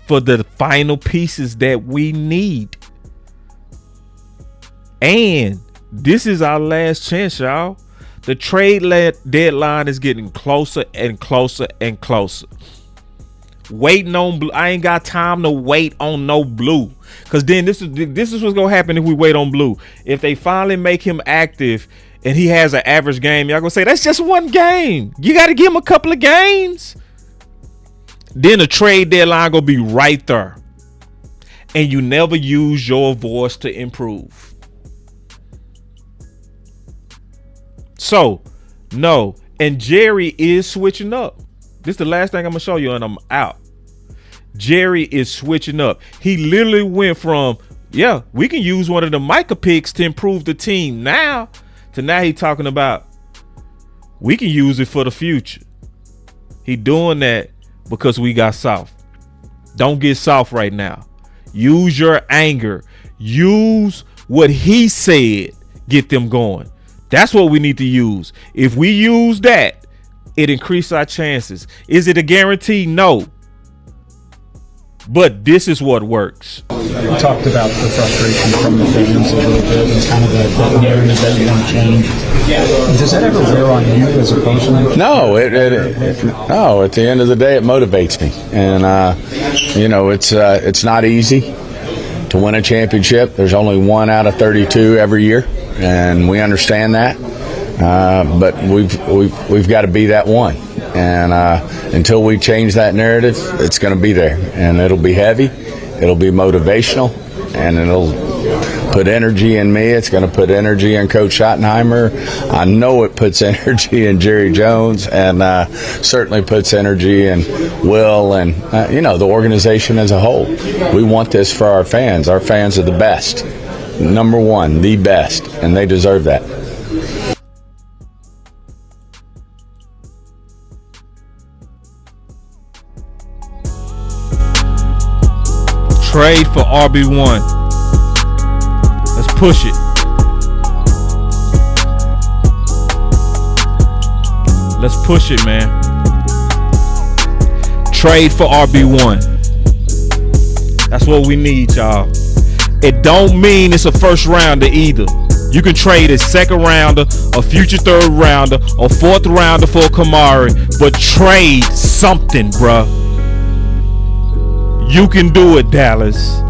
for the final pieces that we need. And this is our last chance, y'all. The trade deadline is getting closer and closer and closer. Waiting on Blue. I ain't got time to wait on no Blue. Because then this is what's going to happen if we wait on Blue. If they finally make him active and he has an average game, y'all going to say, that's just one game. You got to give him a couple of games. Then the trade deadline going to be right there. And you never use your voice to improve. So, no. And Jerry is switching up. This is the last thing I'm going to show you and I'm out. Jerry is switching up. He literally went from, yeah, we can use one of the Micah picks to improve the team now, to now he talking about we can use it for the future. He doing that because we got soft. Don't get soft right now. Use your anger. Use what he said. Get them going. That's what we need to use. If we use that, it increases our chances. Is it a guarantee? No. But this is what works. You talked about the frustration from the fans a little bit and kind of the narrative that you want to change. Does that ever wear on you as a person? No, no. At the end of the day, it motivates me, and it's not easy. To win a championship, there's only 1 out of 32 every year, and we understand that. But we've got to be that one, and until we change that narrative, it's going to be there, and it'll be heavy, it'll be motivational, and it'll put energy in me. It's going to put energy in Coach Schottenheimer. I know it puts energy in Jerry Jones, and certainly puts energy in Will and the organization as a whole. We want this for our fans. Our fans are the best, number one, the best, and they deserve that. Trade for RB1. Let's push it. Let's push it, man. Trade for RB1. That's what we need, y'all. It don't mean it's a first rounder either. You can trade a second rounder, a future third rounder, or fourth rounder for Kamari, but trade something, bruh. You can do it, Dallas.